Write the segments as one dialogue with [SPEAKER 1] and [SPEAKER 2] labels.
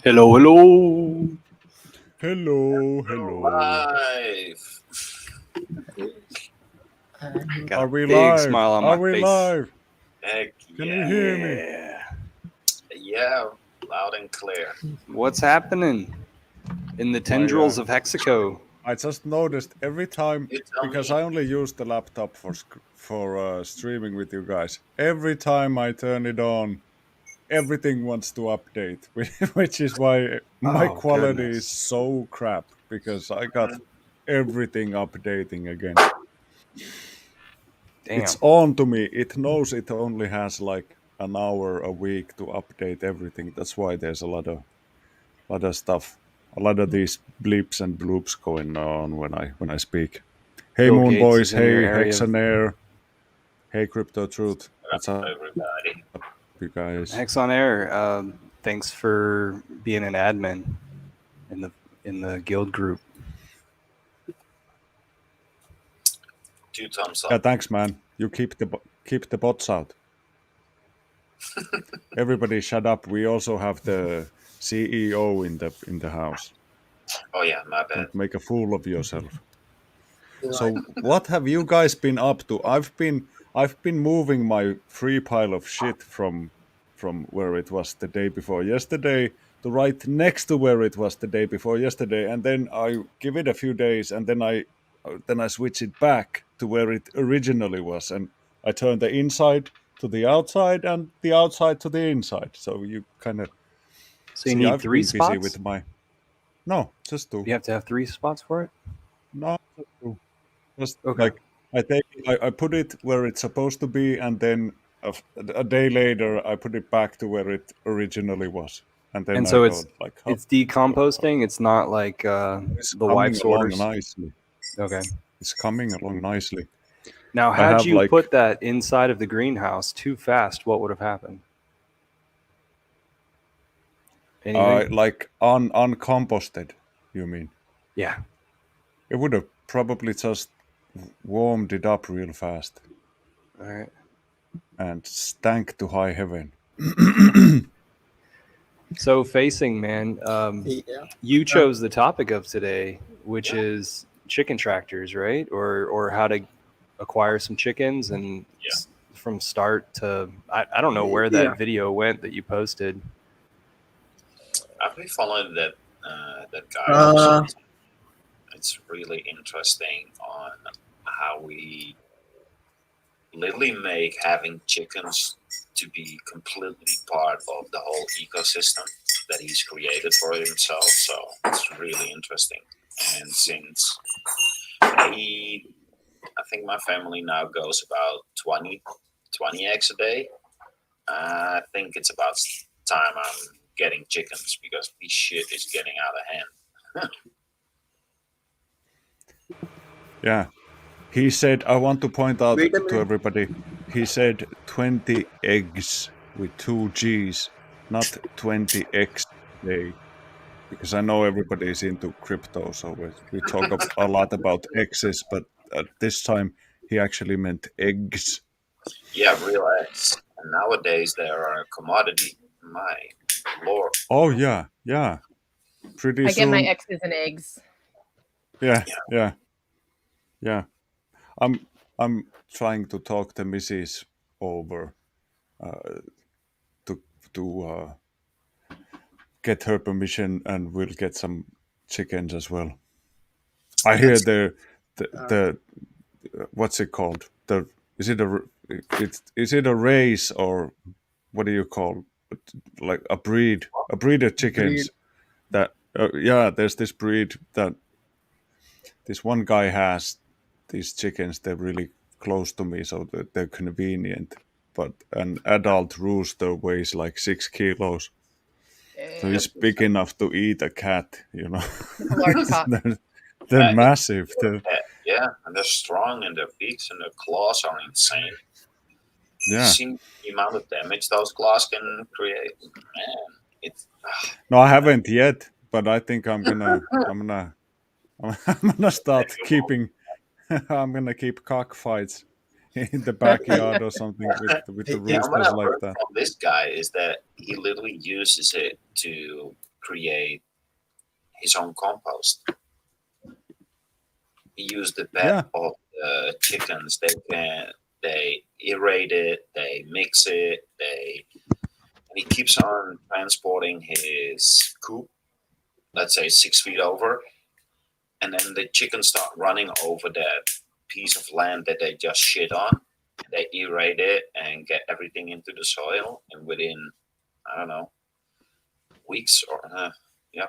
[SPEAKER 1] Hello, hello.
[SPEAKER 2] Hello.
[SPEAKER 3] Live.
[SPEAKER 1] Got
[SPEAKER 2] Are
[SPEAKER 1] a
[SPEAKER 2] we
[SPEAKER 1] big
[SPEAKER 2] live?
[SPEAKER 1] smile on
[SPEAKER 2] Are
[SPEAKER 1] my
[SPEAKER 2] we
[SPEAKER 1] face.
[SPEAKER 2] live?
[SPEAKER 3] Heck
[SPEAKER 2] Can you
[SPEAKER 3] yeah.
[SPEAKER 2] hear me?
[SPEAKER 1] Yeah.
[SPEAKER 3] Yeah, loud and clear.
[SPEAKER 1] What's happening in the
[SPEAKER 2] My,
[SPEAKER 1] tendrils of Hexaco?
[SPEAKER 2] I just noticed every time
[SPEAKER 3] You tell
[SPEAKER 2] because
[SPEAKER 3] me.
[SPEAKER 2] I only use the laptop for streaming with you guys. Every time I turn it on, everything wants to update, which is why my
[SPEAKER 1] Oh,
[SPEAKER 2] quality is
[SPEAKER 1] goodness.
[SPEAKER 2] so crap because I got
[SPEAKER 3] Mhm.
[SPEAKER 2] everything updating again. It's
[SPEAKER 1] Damn.
[SPEAKER 2] on to me. It knows it only has like an hour a week to update everything. That's why there's a lot of stuff, a lot of these bleeps and bloops going on when I speak. Hey
[SPEAKER 1] Bill
[SPEAKER 2] Moon
[SPEAKER 1] Gates
[SPEAKER 2] Boys,
[SPEAKER 1] is in your
[SPEAKER 2] hey
[SPEAKER 1] area of
[SPEAKER 2] Hexanair, hey Crypto Truth. What's up,
[SPEAKER 3] Everybody.
[SPEAKER 2] you guys?
[SPEAKER 1] Hex on Air. Thanks for being an admin in the guild group.
[SPEAKER 3] Two thumbs
[SPEAKER 2] Yeah,
[SPEAKER 3] up.
[SPEAKER 2] thanks, man. You keep the bots out. Everybody, shut up. We also have the CEO in the house.
[SPEAKER 3] Oh yeah, my bad.
[SPEAKER 2] Don't make a fool of yourself. So what have you guys been up to? I've been moving my free pile of shit from where it was the day before yesterday to right next to where it was the day before yesterday, and then I give it a few days, and then I switch it back to where it originally was, and I turn the inside to the outside and the outside to the inside. So you kind of
[SPEAKER 1] So you
[SPEAKER 2] see
[SPEAKER 1] need
[SPEAKER 2] I've
[SPEAKER 1] three
[SPEAKER 2] been busy
[SPEAKER 1] spots?
[SPEAKER 2] with my no, just two.
[SPEAKER 1] You have to have three spots for it?
[SPEAKER 2] No, just two. Just
[SPEAKER 1] Okay.
[SPEAKER 2] like I put it where it's supposed to be, and then a day later I put it back to where it originally was, and then
[SPEAKER 1] And
[SPEAKER 2] I
[SPEAKER 1] so
[SPEAKER 2] go
[SPEAKER 1] it's
[SPEAKER 2] like, "Oh,
[SPEAKER 1] it's decomposting. It's not like
[SPEAKER 2] it's
[SPEAKER 1] the
[SPEAKER 2] coming
[SPEAKER 1] wife's
[SPEAKER 2] along
[SPEAKER 1] orders.
[SPEAKER 2] nicely.
[SPEAKER 1] Okay.
[SPEAKER 2] It's coming along nicely."
[SPEAKER 1] Now,
[SPEAKER 2] I
[SPEAKER 1] had
[SPEAKER 2] have
[SPEAKER 1] you
[SPEAKER 2] like
[SPEAKER 1] put that inside of the greenhouse too fast, what would have happened? Anything?
[SPEAKER 2] like uncomposted. You mean
[SPEAKER 1] Yeah.
[SPEAKER 2] it would have probably just warmed it up real fast
[SPEAKER 1] All right.
[SPEAKER 2] and stank to high heaven.
[SPEAKER 1] So, facing man, you chose the topic of today, which is chicken tractors, right? Or how to acquire some chickens and
[SPEAKER 3] Yeah.
[SPEAKER 1] from start to I don't know where that video went that you posted.
[SPEAKER 3] I've been following that guy on social. It's really interesting on how we literally make having chickens to be completely part of the whole ecosystem that he's created for himself. So it's really interesting. And since he I think my family now goes about 20 eggs a day. I think it's about time I'm getting chickens because this shit is getting out of hand.
[SPEAKER 2] Yeah, he said, I want to point out to everybody, he said 20 eggs with two G's, not 20x day. Because I know everybody is into crypto, so we talk a lot about X's, but at this time he actually meant eggs.
[SPEAKER 3] Yeah, real eggs. And nowadays they are a commodity. My lord.
[SPEAKER 2] Oh, yeah, yeah. Pretty
[SPEAKER 4] I get my
[SPEAKER 2] soon.
[SPEAKER 4] X's and eggs.
[SPEAKER 2] Yeah,
[SPEAKER 3] Yeah.
[SPEAKER 2] yeah, yeah. I'm trying to talk the missus over to get her permission, and we'll get some chickens as well. I hear
[SPEAKER 3] That's
[SPEAKER 2] the what's it called? The is it a is it a race, or what do you call it? Like a breed of chickens that yeah, there's this breed that this one guy has. These chickens, they're really close to me, so they're convenient, but an adult rooster weighs like 6 kilos, so
[SPEAKER 4] Damn.
[SPEAKER 2] he's big enough to eat a cat, you know.
[SPEAKER 4] That's a large cock.
[SPEAKER 2] They're
[SPEAKER 3] it's
[SPEAKER 2] massive.
[SPEAKER 3] yeah, and they're strong and their beaks and their claws are insane. You
[SPEAKER 2] Yeah.
[SPEAKER 3] see the amount of damage those claws can create? Man, it's
[SPEAKER 2] No, I haven't yet, but I think I'm gonna I'm gonna start keeping. I'm gonna keep cockfights in the backyard or something with the
[SPEAKER 3] what
[SPEAKER 2] roosters
[SPEAKER 3] I've
[SPEAKER 2] like
[SPEAKER 3] heard
[SPEAKER 2] that.
[SPEAKER 3] from this guy is that he literally uses it to create his own compost. He used the pet of the chickens. They aerate it, they mix it, and he keeps on transporting his coop, let's say 6 feet over, and then the chickens start running over that piece of land that they just shit on. They aerate it and get everything into the soil, and within, I don't know, weeks or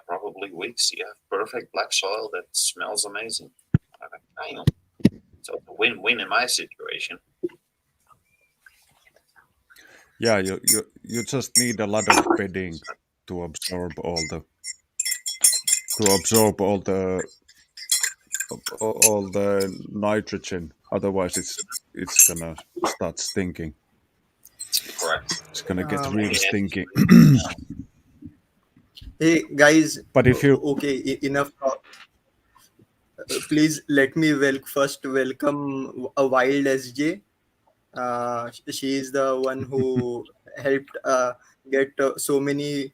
[SPEAKER 3] probably weeks, you have perfect black soil that smells amazing. Damn. So it's a win-win in my situation.
[SPEAKER 2] Yeah, you just need a lot of bedding to absorb all the nitrogen. Otherwise, it's gonna start stinking.
[SPEAKER 3] Correct.
[SPEAKER 2] It's gonna get really stinky.
[SPEAKER 4] Hey guys,
[SPEAKER 2] But if you
[SPEAKER 4] enough talk. Please let me first welcome a wild SJ. She is the one who helped get so many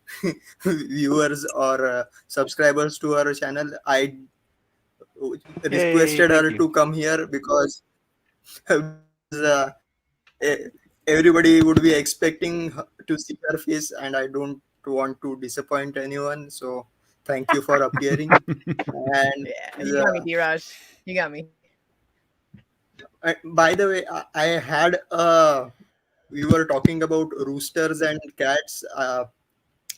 [SPEAKER 4] viewers or subscribers to our channel. I requested her to come here because everybody would be expecting to see her face, and I don't want to disappoint anyone. So thank you for appearing. And
[SPEAKER 5] you got me, D-Raj. You got me.
[SPEAKER 4] By the way, I had we were talking about roosters and cats. I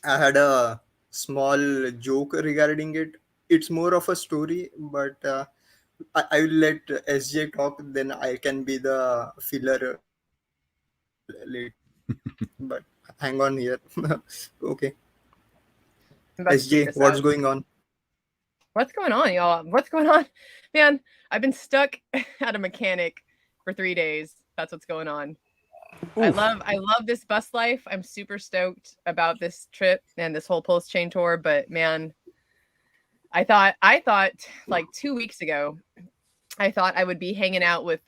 [SPEAKER 4] had a small joke regarding it. It's more of a story, but I will let SJ talk. Then I can be the filler later. But hang on here. Okay. SJ, what's going on?
[SPEAKER 5] What's going on, y'all? What's going on? Man, I've been stuck at a mechanic for 3 days. That's what's going on. Oof. I love this bus life. I'm super stoked about this trip and this whole Pulse Chain tour, but man, I thought like 2 weeks ago, I thought I would be hanging out with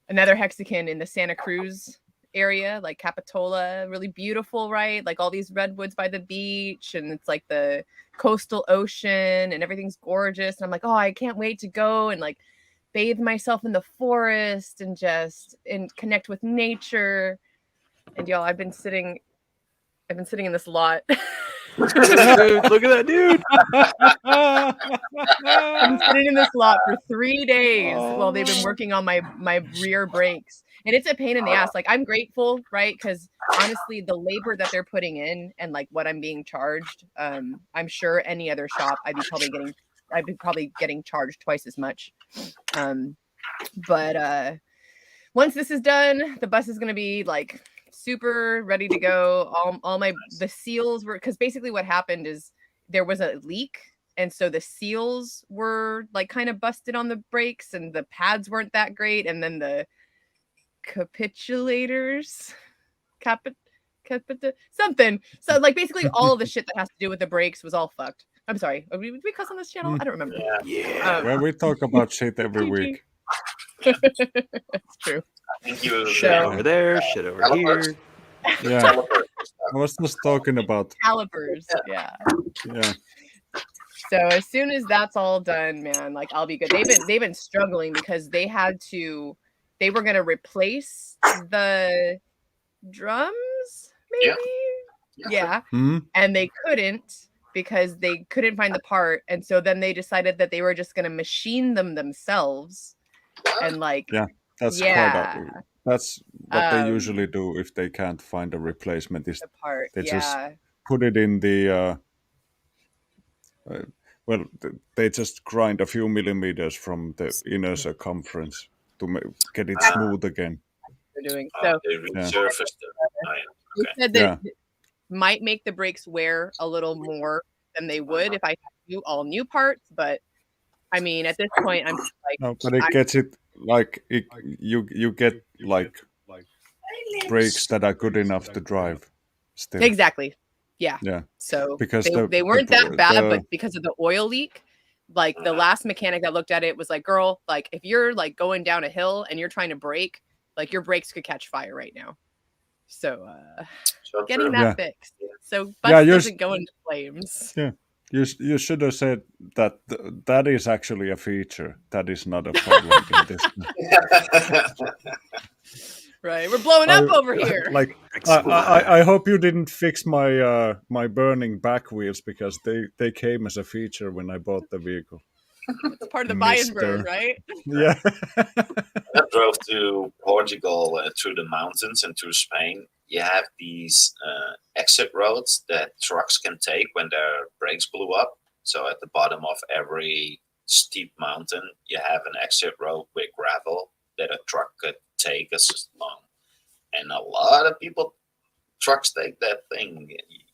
[SPEAKER 5] another Hexagon in the Santa Cruz area, like Capitola, really beautiful, right? Like all these redwoods by the beach, and it's like the coastal ocean and everything's gorgeous. And I'm like, oh, I can't wait to go and like bathe myself in the forest and connect with nature. And y'all, I've been sitting in this lot.
[SPEAKER 1] Look at that dude.
[SPEAKER 5] I'm sitting in this lot for 3 days while they've been working on my rear brakes. And it's a pain in the ass. Like, I'm grateful, right? Because honestly, the labor that they're putting in and like what I'm being charged, I'm sure any other shop I'd be probably getting charged twice as much. But once this is done, the bus is gonna be like super ready to go. The seals were, because basically what happened is there was a leak, and so the seals were like kind of busted on the brakes, and the pads weren't that great, and then the capitulators something. So like basically all of the shit that has to do with the brakes was all fucked. I'm sorry. Did we cuss on this channel? I don't remember.
[SPEAKER 1] Yeah.
[SPEAKER 2] Well, we talk about shit every week.
[SPEAKER 5] That's true.
[SPEAKER 3] I think you
[SPEAKER 1] shit over there, shit over here.
[SPEAKER 2] Yeah. I was just talking about
[SPEAKER 5] calipers. Yeah.
[SPEAKER 2] Yeah.
[SPEAKER 5] So as soon as that's all done, man, like I'll be good. They've been struggling because they were gonna replace the drums, maybe. Yeah.
[SPEAKER 2] Mm-hmm.
[SPEAKER 5] And they couldn't because they couldn't find the part, and so then they decided that they were just gonna machine them themselves. And like
[SPEAKER 2] that's what they usually do if they can't find a replacement. Is
[SPEAKER 5] the part.
[SPEAKER 2] They just put it in the they just grind a few millimeters from the inner circumference to get it smooth again.
[SPEAKER 5] They're doing so.
[SPEAKER 3] They resurfaced it.
[SPEAKER 5] They said that it might make the brakes wear a little more than they would if I do all new parts, but I mean, at this point, I'm just like,
[SPEAKER 2] no, but it gets it like you get like brakes that are good enough to drive. Still,
[SPEAKER 5] exactly. Yeah. So because they weren't that bad, but because of the oil leak, like the last mechanic that looked at it was like, girl, like if you're like going down a hill and you're trying to brake, like your brakes could catch fire right now. So getting that fixed. so bus
[SPEAKER 2] Yeah, you're
[SPEAKER 5] doesn't go into flames.
[SPEAKER 2] Yeah, you should have said that that is actually a feature. That is not a problem in this.
[SPEAKER 5] Right, we're blowing up over here.
[SPEAKER 2] Like I hope you didn't fix my my burning back wheels because they came as a feature when I bought the vehicle.
[SPEAKER 5] It's part of the buy and burn,
[SPEAKER 2] Mister.
[SPEAKER 5] right?
[SPEAKER 2] Yeah.
[SPEAKER 3] I drove to Portugal through the mountains and through Spain. You have these exit roads that trucks can take when their brakes blew up. So at the bottom of every steep mountain, you have an exit road with gravel that a truck could take as long. And a lot of trucks take that thing.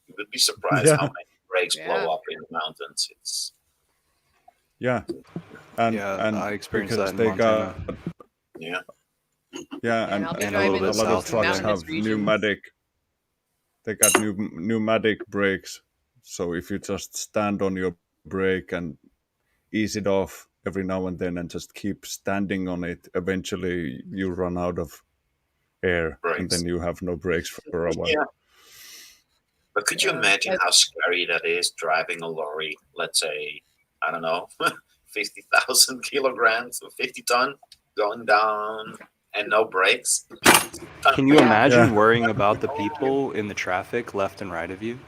[SPEAKER 3] You would be surprised how many brakes blow up in the mountains. It's
[SPEAKER 2] and
[SPEAKER 1] I experienced
[SPEAKER 2] because
[SPEAKER 1] that in Montana.
[SPEAKER 2] And
[SPEAKER 5] I'll be
[SPEAKER 2] a
[SPEAKER 5] driving
[SPEAKER 2] lot of
[SPEAKER 5] some
[SPEAKER 2] trucks
[SPEAKER 5] mountainous
[SPEAKER 2] have
[SPEAKER 5] regions.
[SPEAKER 2] pneumatic. They got pneumatic brakes, so if you just stand on your brake and ease it off every now and then and just keep standing on it, eventually you run out of air and then you have no brakes for a while.
[SPEAKER 3] Yeah. But could you imagine how scary that is, driving a lorry, let's say, I don't know, 50,000 kilograms or 50 ton going down and no brakes?
[SPEAKER 1] Can you imagine worrying about the people in the traffic left and right of you?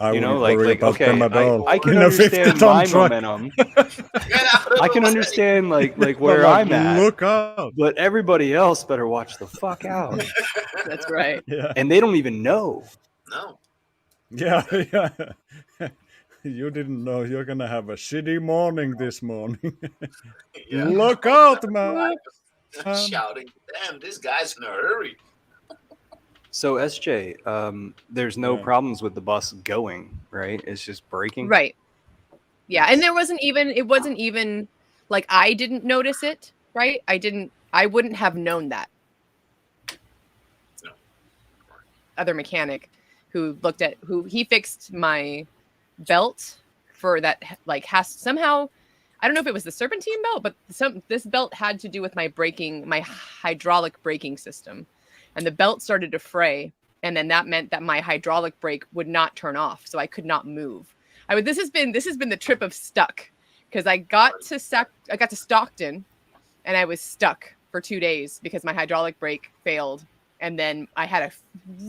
[SPEAKER 2] I
[SPEAKER 1] You know,
[SPEAKER 2] wouldn't worry
[SPEAKER 1] like
[SPEAKER 2] about
[SPEAKER 1] okay,
[SPEAKER 2] them at all.
[SPEAKER 1] I can
[SPEAKER 2] In a
[SPEAKER 1] understand
[SPEAKER 2] 50-ton
[SPEAKER 1] my
[SPEAKER 2] truck.
[SPEAKER 1] momentum. I can understand like where
[SPEAKER 2] Like,
[SPEAKER 1] I'm at.
[SPEAKER 2] Look out!
[SPEAKER 1] But everybody else better watch the fuck out.
[SPEAKER 5] That's right.
[SPEAKER 2] Yeah,
[SPEAKER 1] And they don't even know.
[SPEAKER 3] No.
[SPEAKER 2] yeah. You didn't know you're gonna have a shitty morning this morning.
[SPEAKER 3] Yeah.
[SPEAKER 2] Look out, man!
[SPEAKER 3] Shouting, damn, this guy's in a hurry.
[SPEAKER 1] So SJ, there's no problems with the bus going, right? It's just braking.
[SPEAKER 5] Right. Yeah, and it wasn't even like I didn't notice it, right? I wouldn't have known that.
[SPEAKER 3] No.
[SPEAKER 5] Other mechanic who he fixed my belt for that, like, has somehow, I don't know if it was the serpentine belt, but this belt had to do with my hydraulic braking system. And the belt started to fray, and then that meant that my hydraulic brake would not turn off, so I could not move. This has been the trip of stuck, because I got to Stockton, and I was stuck for 2 days because my hydraulic brake failed, and then I had a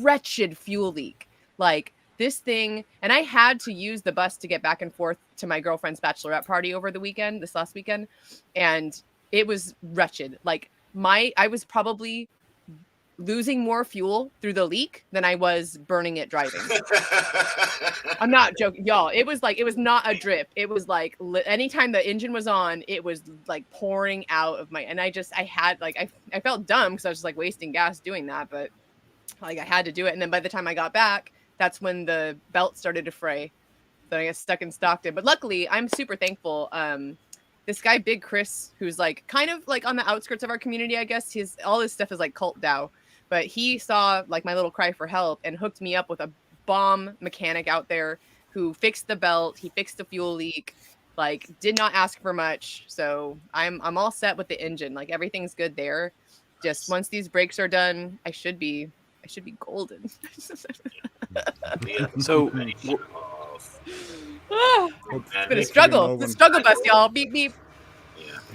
[SPEAKER 5] wretched fuel leak. Like this thing, and I had to use the bus to get back and forth to my girlfriend's bachelorette party over this last weekend, and it was wretched. Like I was probably losing more fuel through the leak than I was burning it driving. I'm not joking, y'all. It was not a drip. It was like anytime the engine was on, it was like pouring out of I felt dumb because I was just like wasting gas doing that, but like I had to do it. And then by the time I got back, that's when the belt started to fray. So I got stuck in Stockton. But luckily, I'm super thankful. This guy, Big Chris, who's like kind of like on the outskirts of our community, I guess. All his stuff is like cult Dow. But he saw like my little cry for help and hooked me up with a bomb mechanic out there who fixed the belt. He fixed the fuel leak, like did not ask for much. So I'm all set with the engine. Like everything's good there. Just once these brakes are done, I should be golden.
[SPEAKER 1] So
[SPEAKER 5] it's been a struggle. It's a struggle bus, y'all. Beep beep.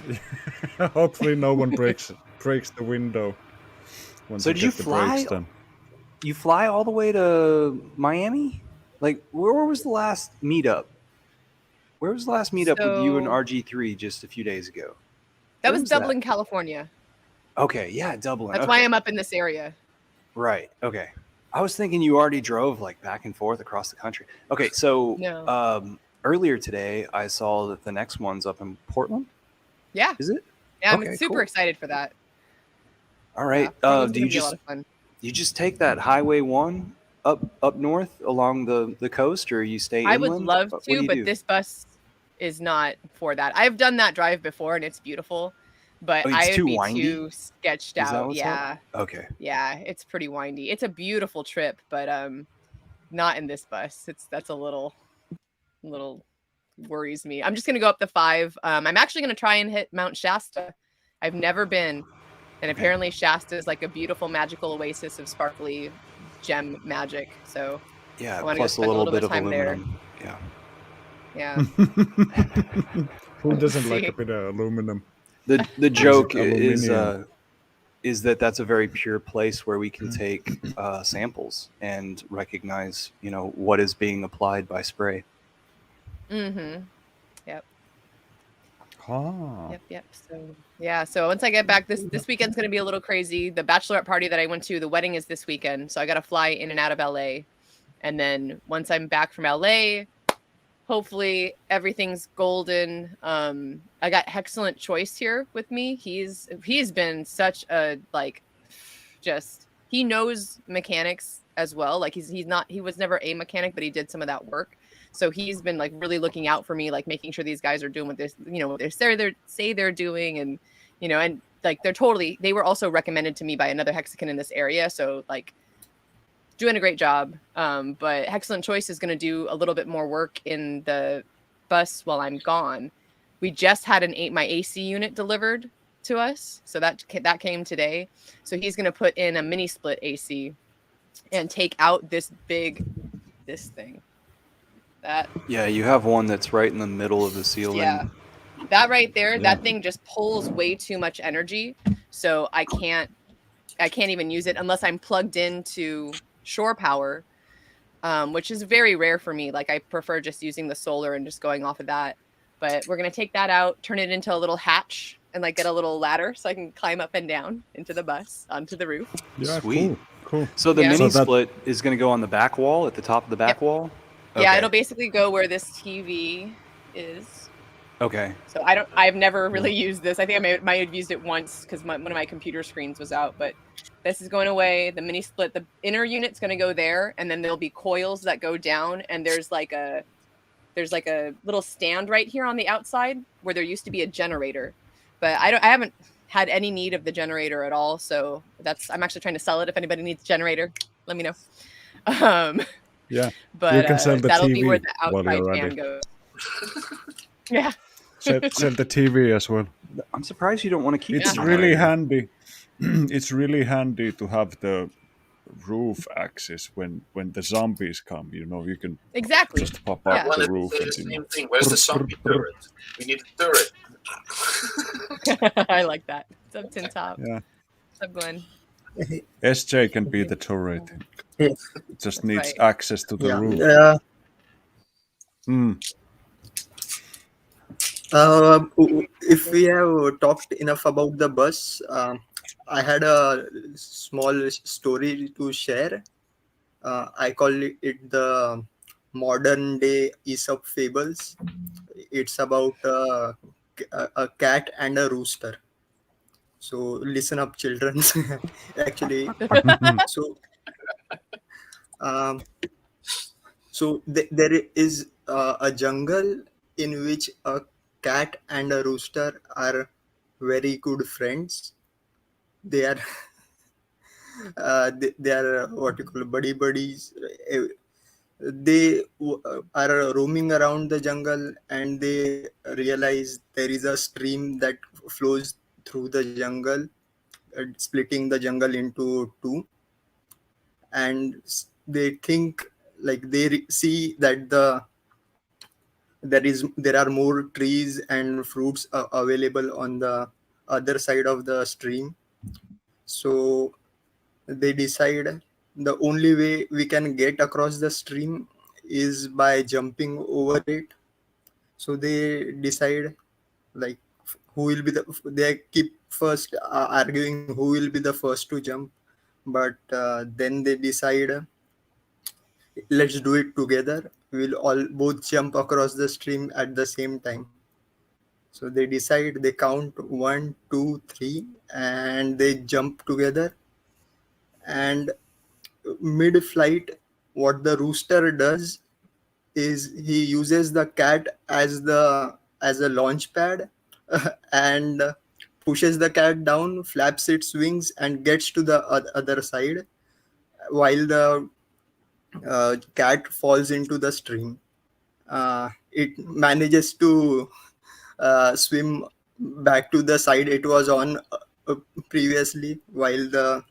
[SPEAKER 3] Yeah.
[SPEAKER 2] Hopefully no one breaks the window.
[SPEAKER 1] So did you fly? You fly all the way to Miami? Like where was the last meetup? Where was the last meetup with you and RG3 just a few days ago?
[SPEAKER 5] That was Dublin, California.
[SPEAKER 1] Okay, yeah, Dublin.
[SPEAKER 5] That's why I'm up in this area.
[SPEAKER 1] Right. Okay. I was thinking you already drove like back and forth across the country. Okay, so
[SPEAKER 5] no.
[SPEAKER 1] Earlier today I saw that the next one's up in Portland.
[SPEAKER 5] Yeah.
[SPEAKER 1] Is it?
[SPEAKER 5] Yeah, I'm super excited for that.
[SPEAKER 1] All right.
[SPEAKER 5] Yeah,
[SPEAKER 1] do you just take that Highway 1 up north along the coast, or you stay inland?
[SPEAKER 5] I would love to, but this bus is not for that. I've done that drive before and it's beautiful, but I would be too sketched out. Yeah.
[SPEAKER 1] Okay.
[SPEAKER 5] Yeah, it's pretty windy. It's a beautiful trip, but not in this bus. That's a little worries me. I'm just gonna go up the 5. I'm actually gonna try and hit Mount Shasta. I've never been. And apparently Shasta is like a beautiful magical oasis of sparkly gem magic. So
[SPEAKER 1] Yeah,
[SPEAKER 5] I want to go
[SPEAKER 1] plus a
[SPEAKER 5] spend
[SPEAKER 1] little bit
[SPEAKER 5] bit
[SPEAKER 1] of
[SPEAKER 5] time there.
[SPEAKER 1] aluminum. Yeah.
[SPEAKER 5] Yeah.
[SPEAKER 2] Who doesn't like
[SPEAKER 5] See.
[SPEAKER 2] a bit of aluminum?
[SPEAKER 1] The joke
[SPEAKER 2] aluminium?
[SPEAKER 1] is that that's a very pure place where we can take samples and recognize, what is being applied by spray.
[SPEAKER 5] Mm-hmm. Yep.
[SPEAKER 2] Ah.
[SPEAKER 5] Yep. So yeah. So once I get back, this weekend's gonna be a little crazy. The bachelorette party that I went to, the wedding is this weekend, so I got to fly in and out of LA, and then once I'm back from LA, hopefully everything's golden. I got excellent choice here with me. He's been such a he knows mechanics as well. Like he was never a mechanic, but he did some of that work. So he's been like really looking out for me, like making sure these guys are doing what they say they're doing, and and like they were also recommended to me by another Hexagon in this area. So like doing a great job. But Excellent Choice is going to do a little bit more work in the bus while I'm gone. We just had my AC unit delivered to us, so that came today. So he's going to put in a mini split AC and take out this thing.
[SPEAKER 1] Yeah, you have one that's right in the middle of the ceiling.
[SPEAKER 5] Yeah, that right there, that thing just pulls way too much energy, so I can't even use it unless I'm plugged into shore power, which is very rare for me. Like I prefer just using the solar and just going off of that. But we're gonna take that out, turn it into a little hatch, and like get a little ladder so I can climb up and down into the bus onto the roof.
[SPEAKER 2] Yeah,
[SPEAKER 1] sweet,
[SPEAKER 2] cool.
[SPEAKER 1] So the mini split is going to go on the back wall, at the top of the back wall.
[SPEAKER 5] Okay. Yeah, it'll basically go where this TV is.
[SPEAKER 1] Okay.
[SPEAKER 5] So I've never really used this. I think I might have used it once because one of my computer screens was out, but this is going away. The mini split, the inner unit's going to go there, and then there'll be coils that go down, and there's like a little stand right here on the outside where there used to be a generator, but I haven't had any need of the generator at all. So I'm actually trying to sell it. If anybody needs a generator, let me know.
[SPEAKER 2] Yeah,
[SPEAKER 5] but
[SPEAKER 2] you can sell the
[SPEAKER 5] that'll
[SPEAKER 2] TV
[SPEAKER 5] be where the outside fan goes. Yeah.
[SPEAKER 2] Sell the TV as well.
[SPEAKER 1] I'm surprised you don't want to keep it.
[SPEAKER 2] It's really handy. It's really handy to have the roof access when the zombies come. You can just pop up the roof.
[SPEAKER 3] And same thing. Where's the zombie turret? We need a turret.
[SPEAKER 5] I like that. What's up, Tin Top?
[SPEAKER 2] Yeah.
[SPEAKER 5] What's up, Glenn?
[SPEAKER 2] SJ can be the turret. It just needs access to the roof.
[SPEAKER 4] Yeah. If we have talked enough about the bus, I had a small story to share. I call it the modern day Aesop fables. It's about a cat and a rooster. So listen up, children. Actually, there is a jungle in which a cat and a rooster are very good friends. They are they are what you call buddies. They are roaming around the jungle, and they realize there is a stream that flows through the jungle, splitting the jungle into two. And they think, like, they see that there are more trees and fruits available on the other side of the stream. So they decide the only way we can get across the stream is by jumping over it. So they decide, like, who will be they keep first arguing who will be the first to jump. But then they decide, let's do it together. We'll all both jump across the stream at the same time. So they decide, they count 1, 2, 3, and they jump together. And mid-flight, what the rooster does is he uses the cat as a launch pad and pushes the cat down, flaps its wings, and gets to the other side, while the cat falls into the stream. It manages to swim back to the side it was on previously, while the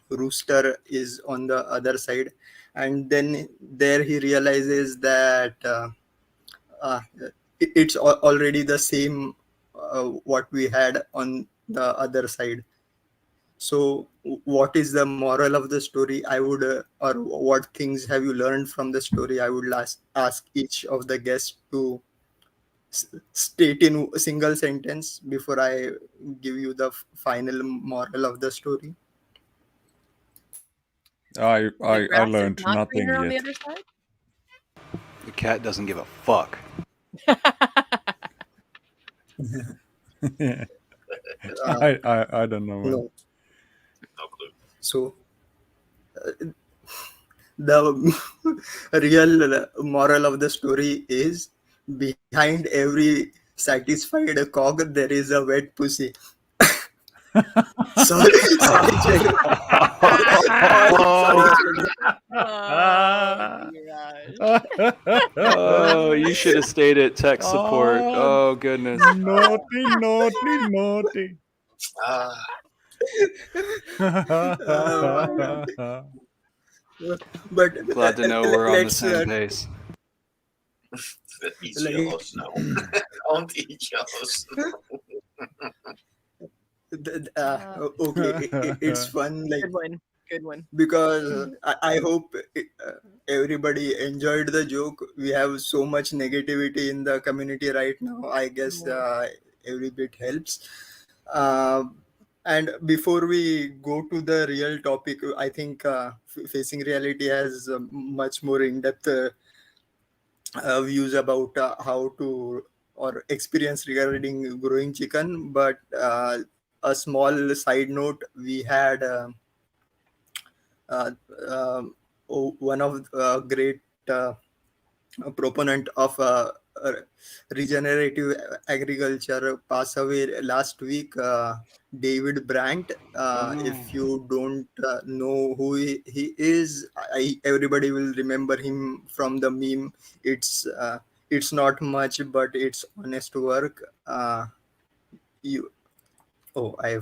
[SPEAKER 4] rooster is on the other side. and then there he realizes that uh, it's already the same what we had on the other side. So what is the moral of the story? I would or what things have you learned from the story? I would ask each of the guests to state in a single sentence before I give you the final moral of the story.
[SPEAKER 2] I
[SPEAKER 5] The grass is
[SPEAKER 2] learned
[SPEAKER 5] not
[SPEAKER 2] nothing
[SPEAKER 5] greener on the
[SPEAKER 2] yet.
[SPEAKER 5] other side.
[SPEAKER 1] The cat doesn't give a fuck.
[SPEAKER 2] I don't know. Man.
[SPEAKER 4] No.
[SPEAKER 3] No clue.
[SPEAKER 4] So the real moral of the story is behind every satisfied cock there is a wet pussy. sorry, Chen. Sorry, Chen.
[SPEAKER 5] Oh, gosh.
[SPEAKER 1] Oh, you should have stayed at tech support. Oh goodness.
[SPEAKER 2] Naughty.
[SPEAKER 4] But
[SPEAKER 1] Glad to know we're on the
[SPEAKER 4] let's
[SPEAKER 1] same pace.
[SPEAKER 3] Eat
[SPEAKER 4] like,
[SPEAKER 3] yellow snow. Don't eat yellow snow.
[SPEAKER 4] okay, it's fun, like,
[SPEAKER 5] Good one.
[SPEAKER 4] because I hope everybody enjoyed the joke. We have so much negativity in the community right now. I guess every bit helps. Uh, and before we go to the real topic, I think Facing Reality has much more in-depth views about how to or experience regarding growing chicken. But a small side note, we had uh, um, one of great proponent of regenerative agriculture pass away last week, David Brandt. If you don't know who he is, everybody will remember him from the meme. It's not much, but it's honest work. You Oh, I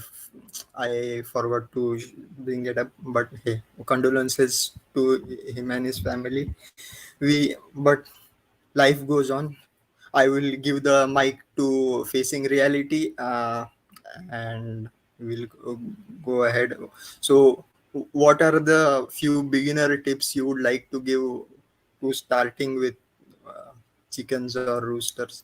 [SPEAKER 4] forgot to bring it up, but hey, condolences to him and his family. But life goes on. I will give the mic to Facing Reality, and we'll go ahead. So, what are the few beginner tips you would like to give to starting with chickens or roosters?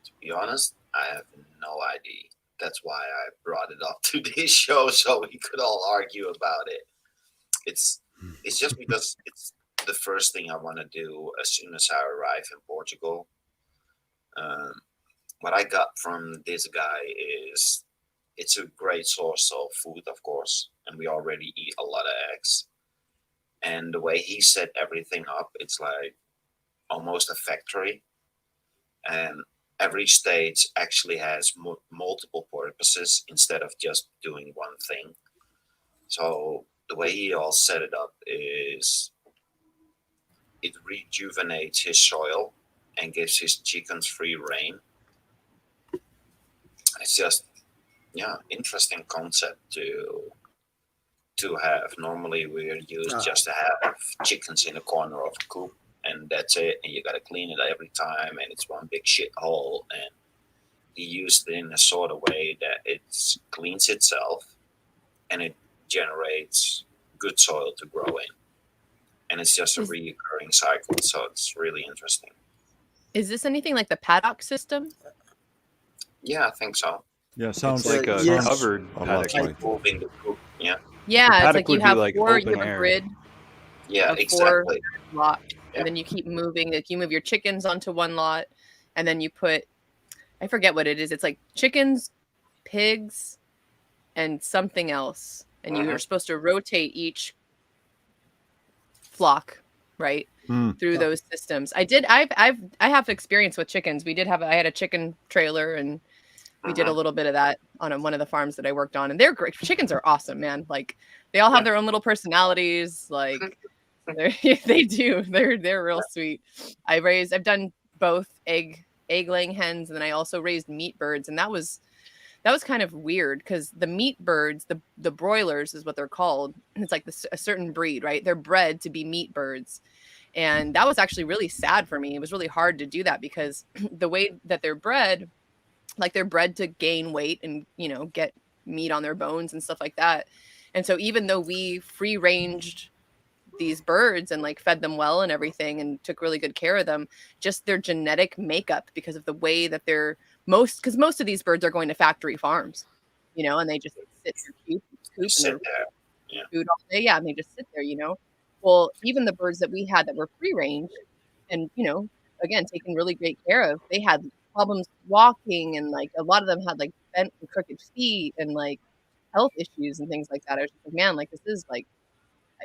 [SPEAKER 3] To be honest, I have no idea. That's why I brought it up to this show so we could all argue about it. It's just because it's the first thing I want to do as soon as I arrive in Portugal. What I got from this guy is it's a great source of food, of course, and we already eat a lot of eggs. And the way he set everything up, it's like almost a factory. And every stage actually has multiple purposes instead of just doing one thing. So the way he all set it up is it rejuvenates his soil and gives his chickens free reign. It's just, interesting concept to have. Normally we're used just to have chickens in the corner of a coop, and that's it, and you got to clean it every time, and it's one big shithole. And he used it in a sort of way that it cleans itself and it generates good soil to grow in, and it's just a recurring cycle. So it's really interesting.
[SPEAKER 5] Is this anything like the paddock system?
[SPEAKER 3] Yeah, I think so.
[SPEAKER 2] Yeah, sounds
[SPEAKER 1] like a covered paddock.
[SPEAKER 3] Like moving the coop. Yeah.
[SPEAKER 5] Yeah, it's like you have
[SPEAKER 1] like
[SPEAKER 5] four. You have
[SPEAKER 1] air.
[SPEAKER 5] a grid.
[SPEAKER 3] Yeah,
[SPEAKER 5] exactly. Lot,
[SPEAKER 3] yeah.
[SPEAKER 5] And then you keep moving. Like you move your chickens onto one lot, and then you put, I forget what it is. It's like chickens, pigs, and something else, and you are supposed to rotate each flock, right, through those systems. I have experience with chickens. I had a chicken trailer, and we did a little bit of that on one of the farms that I worked on, and they're great. Chickens are awesome, man. Like they all have their own little personalities. Like they do. They're real sweet. I've done both egg laying hens, and then I also raised meat birds, and that was that was kind of weird because the meat birds, the broilers is what they're called. It's like a certain breed, right? They're bred to be meat birds. And that was actually really sad for me. It was really hard to do that because the way that they're bred, like they're bred to gain weight and, you know, get meat on their bones and stuff like that. And so even though we free ranged these birds and like fed them well and everything and took really good care of them, just their genetic makeup, because of the way that they're because most of these birds are going to factory farms, you know, and they just sit in their coop and they're food all day. Yeah. And they just sit there, you know. Well, even the birds that we had that were free range and, you know, again, taken really great care of, they had problems walking, and like a lot of them had like bent and crooked feet and like health issues and things like that. I was just like, man, like this is like,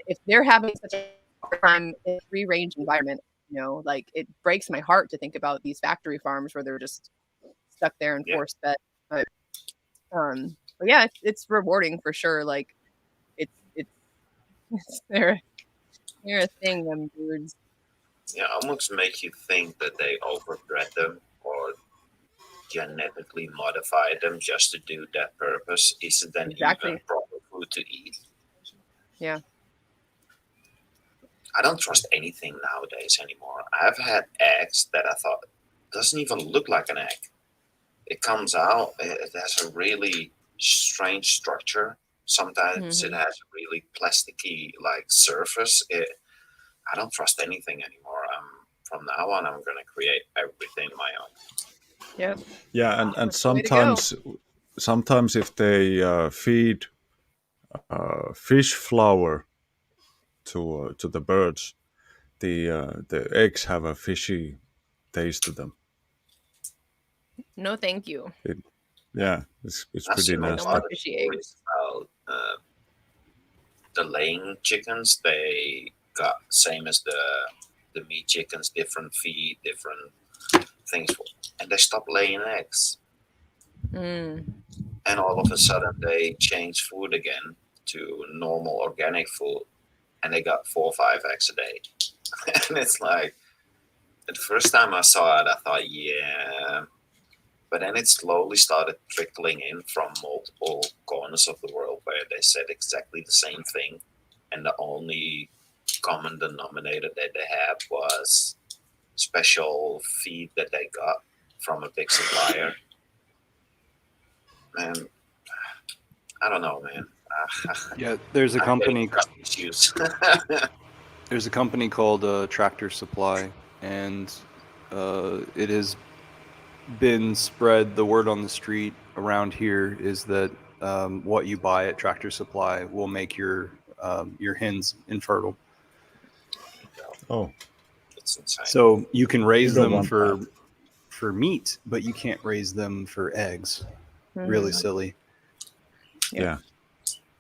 [SPEAKER 5] if they're having such a hard time in a free range environment, you know, like it breaks my heart to think about these factory farms where they're just stuck there and force fed. But yeah, it's rewarding for sure. Like it's they're a thing, them birds.
[SPEAKER 3] Yeah, almost make you think that they overbred them or genetically modified them just to do that purpose. Is it then even proper food to eat?
[SPEAKER 5] Yeah.
[SPEAKER 3] I don't trust anything nowadays anymore. I've had eggs that I thought doesn't even look like an egg. It comes out, it has a really strange structure. Sometimes it has a really plasticky like surface. I don't trust anything anymore. From now on, I'm going to create everything my own.
[SPEAKER 5] Yep.
[SPEAKER 2] Yeah, and sometimes if they feed fish flour to the birds, the eggs have a fishy taste to them.
[SPEAKER 5] No, thank you.
[SPEAKER 2] It's pretty nasty.
[SPEAKER 5] No more fishy eggs.
[SPEAKER 3] About, the laying chickens, they got same as the meat chickens, different feed, different things, and they stopped laying eggs. And all of a sudden they changed food again to normal organic food, and they got 4 or 5 eggs a day. And it's like, the first time I saw it, I thought, yeah. But then it slowly started trickling in from multiple corners of the world where they said exactly the same thing. And the only common denominator that they had was special feed that they got from a big supplier. Man, I don't know, man.
[SPEAKER 1] Yeah, there's a company. There's a company called Tractor Supply, and it has been spread. The word on the street around here is that what you buy at Tractor Supply will make your hens infertile.
[SPEAKER 2] Oh,
[SPEAKER 3] it's insane.
[SPEAKER 1] So you can raise them for meat, but you can't raise them for eggs. Really silly.
[SPEAKER 2] Yeah.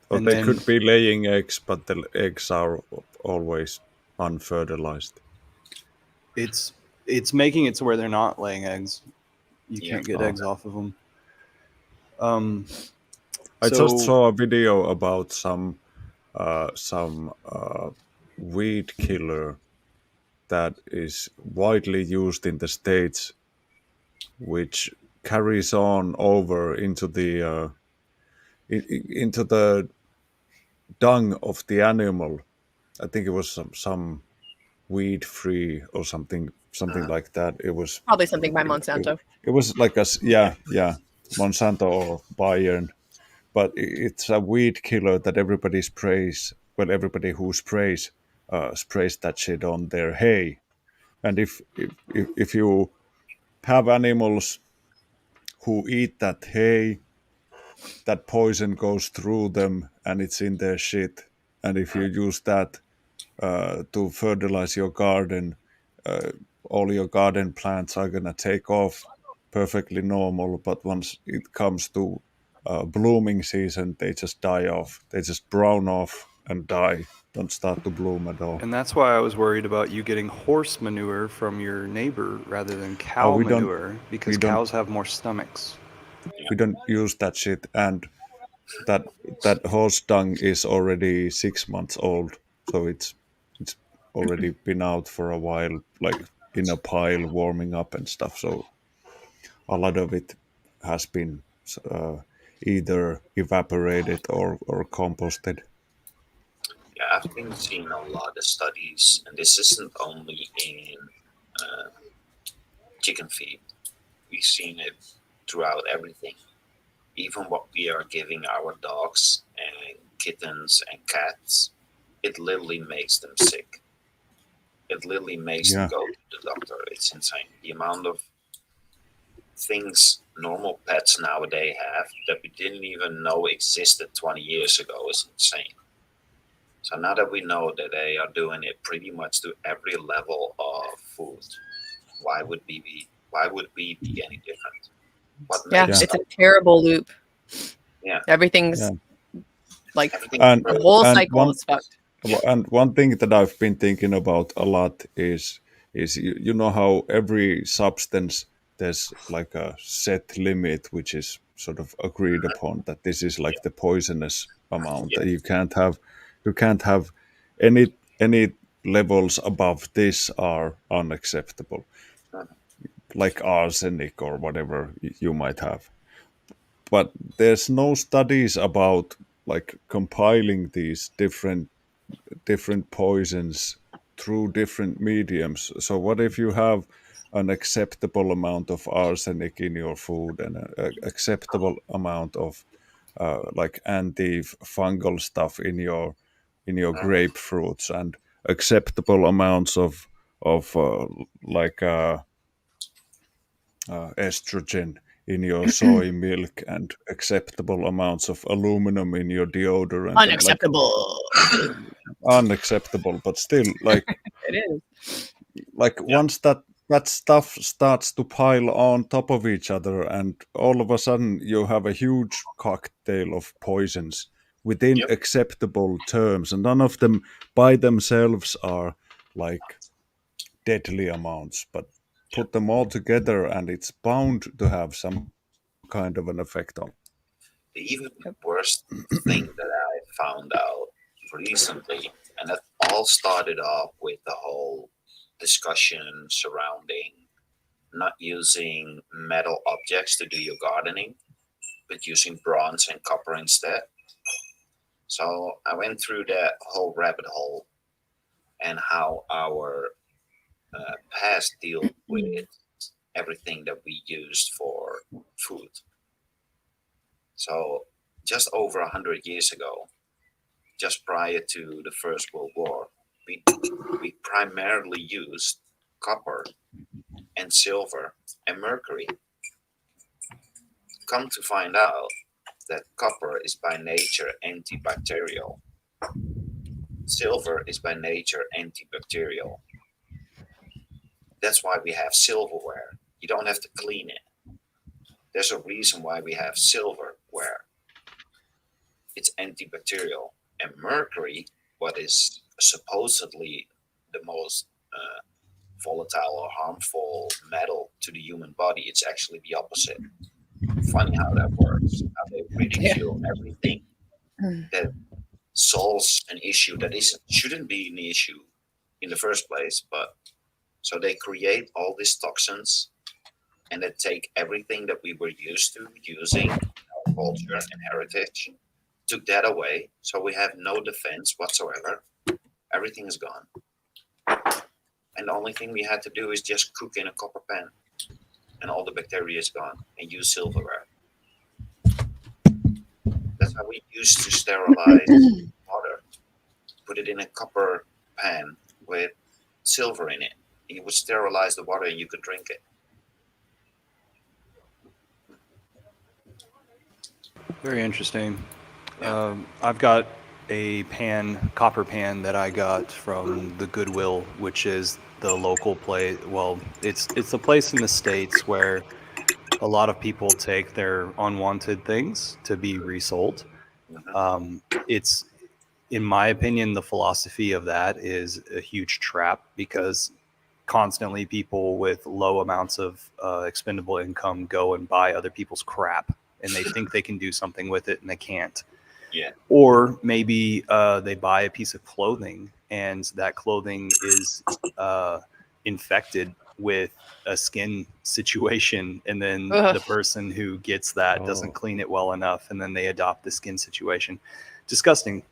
[SPEAKER 2] Well, they could be laying eggs, but the eggs are always unfertilized.
[SPEAKER 1] It's making it to where they're not laying eggs. You can't get eggs off of them.
[SPEAKER 2] I just saw a video about some weed killer that is widely used in the States, which carries on over into the dung of the animal. I think it was some weed free or something like that. It was
[SPEAKER 5] probably something by Monsanto.
[SPEAKER 2] It was like Monsanto or Bayern, but it's a weed killer that everybody sprays. Well, everybody who sprays that shit on their hay. And if you have animals who eat that hay, that poison goes through them and it's in their shit. And if you use that to fertilize your garden, all your garden plants are gonna take off perfectly normal. But once it comes to blooming season, they just die off. They just brown off and die. Don't start to bloom at all.
[SPEAKER 1] And that's why I was worried about you getting horse manure from your neighbor rather than cow manure, because cows have more stomachs.
[SPEAKER 2] We don't use that shit, and that horse dung is already 6 months old, so it's already been out for a while, like in a pile warming up and stuff. So a lot of it has been either evaporated or composted?
[SPEAKER 3] Yeah, I've been seeing a lot of studies, and this isn't only in uh, chicken feed. We've seen it throughout everything. Even what we are giving our dogs and kittens and cats, it literally makes them sick. It literally makes them
[SPEAKER 2] Yeah,
[SPEAKER 3] go to the doctor. It's insane. The amount of things normal pets nowadays have that we didn't even know existed 20 years ago is insane. So now that we know that they are doing it pretty much to every level of food, why would we be any different? What
[SPEAKER 5] Yeah,
[SPEAKER 3] makes
[SPEAKER 5] it's a terrible loop.
[SPEAKER 3] yeah
[SPEAKER 5] Everything's
[SPEAKER 2] yeah.
[SPEAKER 5] like
[SPEAKER 3] everything
[SPEAKER 2] And
[SPEAKER 5] the whole
[SPEAKER 2] and
[SPEAKER 5] cycle is fucked.
[SPEAKER 2] one thing that I've been thinking about a lot is you know how every substance there's like a set limit which is sort of agreed upon that this is like the poisonous amount
[SPEAKER 3] yeah,
[SPEAKER 2] that you can't have any levels above this are unacceptable,
[SPEAKER 3] mhm,
[SPEAKER 2] like arsenic or whatever you might have. But there's no studies about like compiling these different poisons through different mediums. So what if you have an acceptable amount of arsenic in your food and an acceptable amount of like antifungal stuff in your
[SPEAKER 3] mhm,
[SPEAKER 2] grapefruits and acceptable amounts of like estrogen in your soy milk and acceptable amounts of aluminum in your deodorant and like
[SPEAKER 5] Unacceptable.
[SPEAKER 2] unacceptable, but still
[SPEAKER 5] It is.
[SPEAKER 3] yeah,
[SPEAKER 2] once that stuff starts to pile on top of each other and all of a sudden you have a huge cocktail of poisons within
[SPEAKER 3] yep,
[SPEAKER 2] acceptable terms, and none of them by themselves are like deadly amounts, but
[SPEAKER 3] yeah.
[SPEAKER 2] put them all together and it's bound to have some kind of an effect on.
[SPEAKER 3] The even worst thing that I found out recently, and that all started off with the whole discussion surrounding not using metal objects to do your gardening, but using bronze and copper instead. So I went through that whole rabbit hole and how our past deal with everything that we used for food. So just over 100 years ago, just prior to the First World War, we, we primarily used copper and silver and mercury. Come to find out that copper is by nature antibacterial, silver is by nature antibacterial. That's why we have silverware. You don't have to clean it. There's a reason why we have silverware. It's antibacterial. And mercury, what is supposedly the most volatile or harmful metal to the human body, it's actually the opposite. Funny how that works. How they
[SPEAKER 5] Yeah.
[SPEAKER 3] ridicule everything that solves an issue that shouldn't be an issue in the first place. But so they create all these toxins and they take everything that we were used to using in our culture and heritage, took that away, so we have no defense whatsoever. Everything is gone. And the only thing we had to do is just cook in a copper pan, and all the bacteria is gone, and use silverware. That's how we used to sterilize water. Put it in a copper pan with silver in it. And you would sterilize the water and you could drink it.
[SPEAKER 1] Very interesting.
[SPEAKER 3] Yeah.
[SPEAKER 1] I've got a copper pan that I got from the Goodwill, which is the local place. Well, it's a place in the States where a lot of people take their unwanted things to be resold.
[SPEAKER 3] Mhm.
[SPEAKER 1] It's, in my opinion, the philosophy of that is a huge trap because constantly people with low amounts of expendable income go and buy other people's crap and they think they can do something with it and they can't.
[SPEAKER 3] Yeah.
[SPEAKER 1] Or maybe they buy a piece of clothing and that clothing is infected with a skin situation, and then
[SPEAKER 5] Ugh.
[SPEAKER 1] the person who gets that doesn't clean it well enough, and then they adopt the skin situation. Disgusting.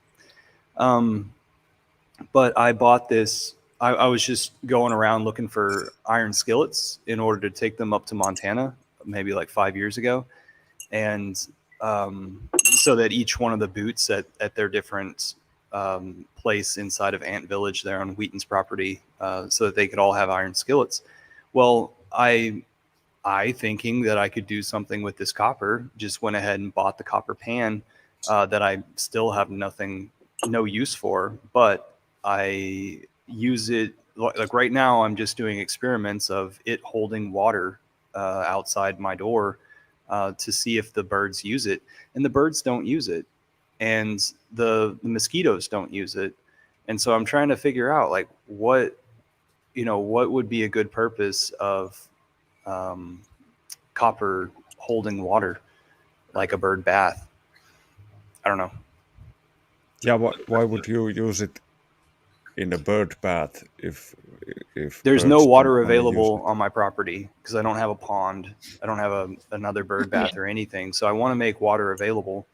[SPEAKER 1] But I bought this. I was just going around looking for iron skillets in order to take them up to Montana, maybe like 5 years ago, and so that each one of the boots at their different place inside of Ant Village there on Wheaton's property, so that they could all have iron skillets. Well, I thinking that I could do something with this copper, just went ahead and bought the copper pan that I still have no use for, but I use it like right now. I'm just doing experiments of it holding water outside my door to see if the birds use it, and the birds don't use it, and the mosquitoes don't use it, and so I'm trying to figure out like what would be a good purpose of copper holding water, like a bird bath. I don't know.
[SPEAKER 2] Yeah, why would you use it in a bird bath if
[SPEAKER 1] there's
[SPEAKER 2] birds
[SPEAKER 1] no
[SPEAKER 2] don't
[SPEAKER 1] water
[SPEAKER 2] wanna use
[SPEAKER 1] available
[SPEAKER 2] it?
[SPEAKER 1] on my property because I don't have a pond. I don't have another bird bath or anything. So I want to make water available.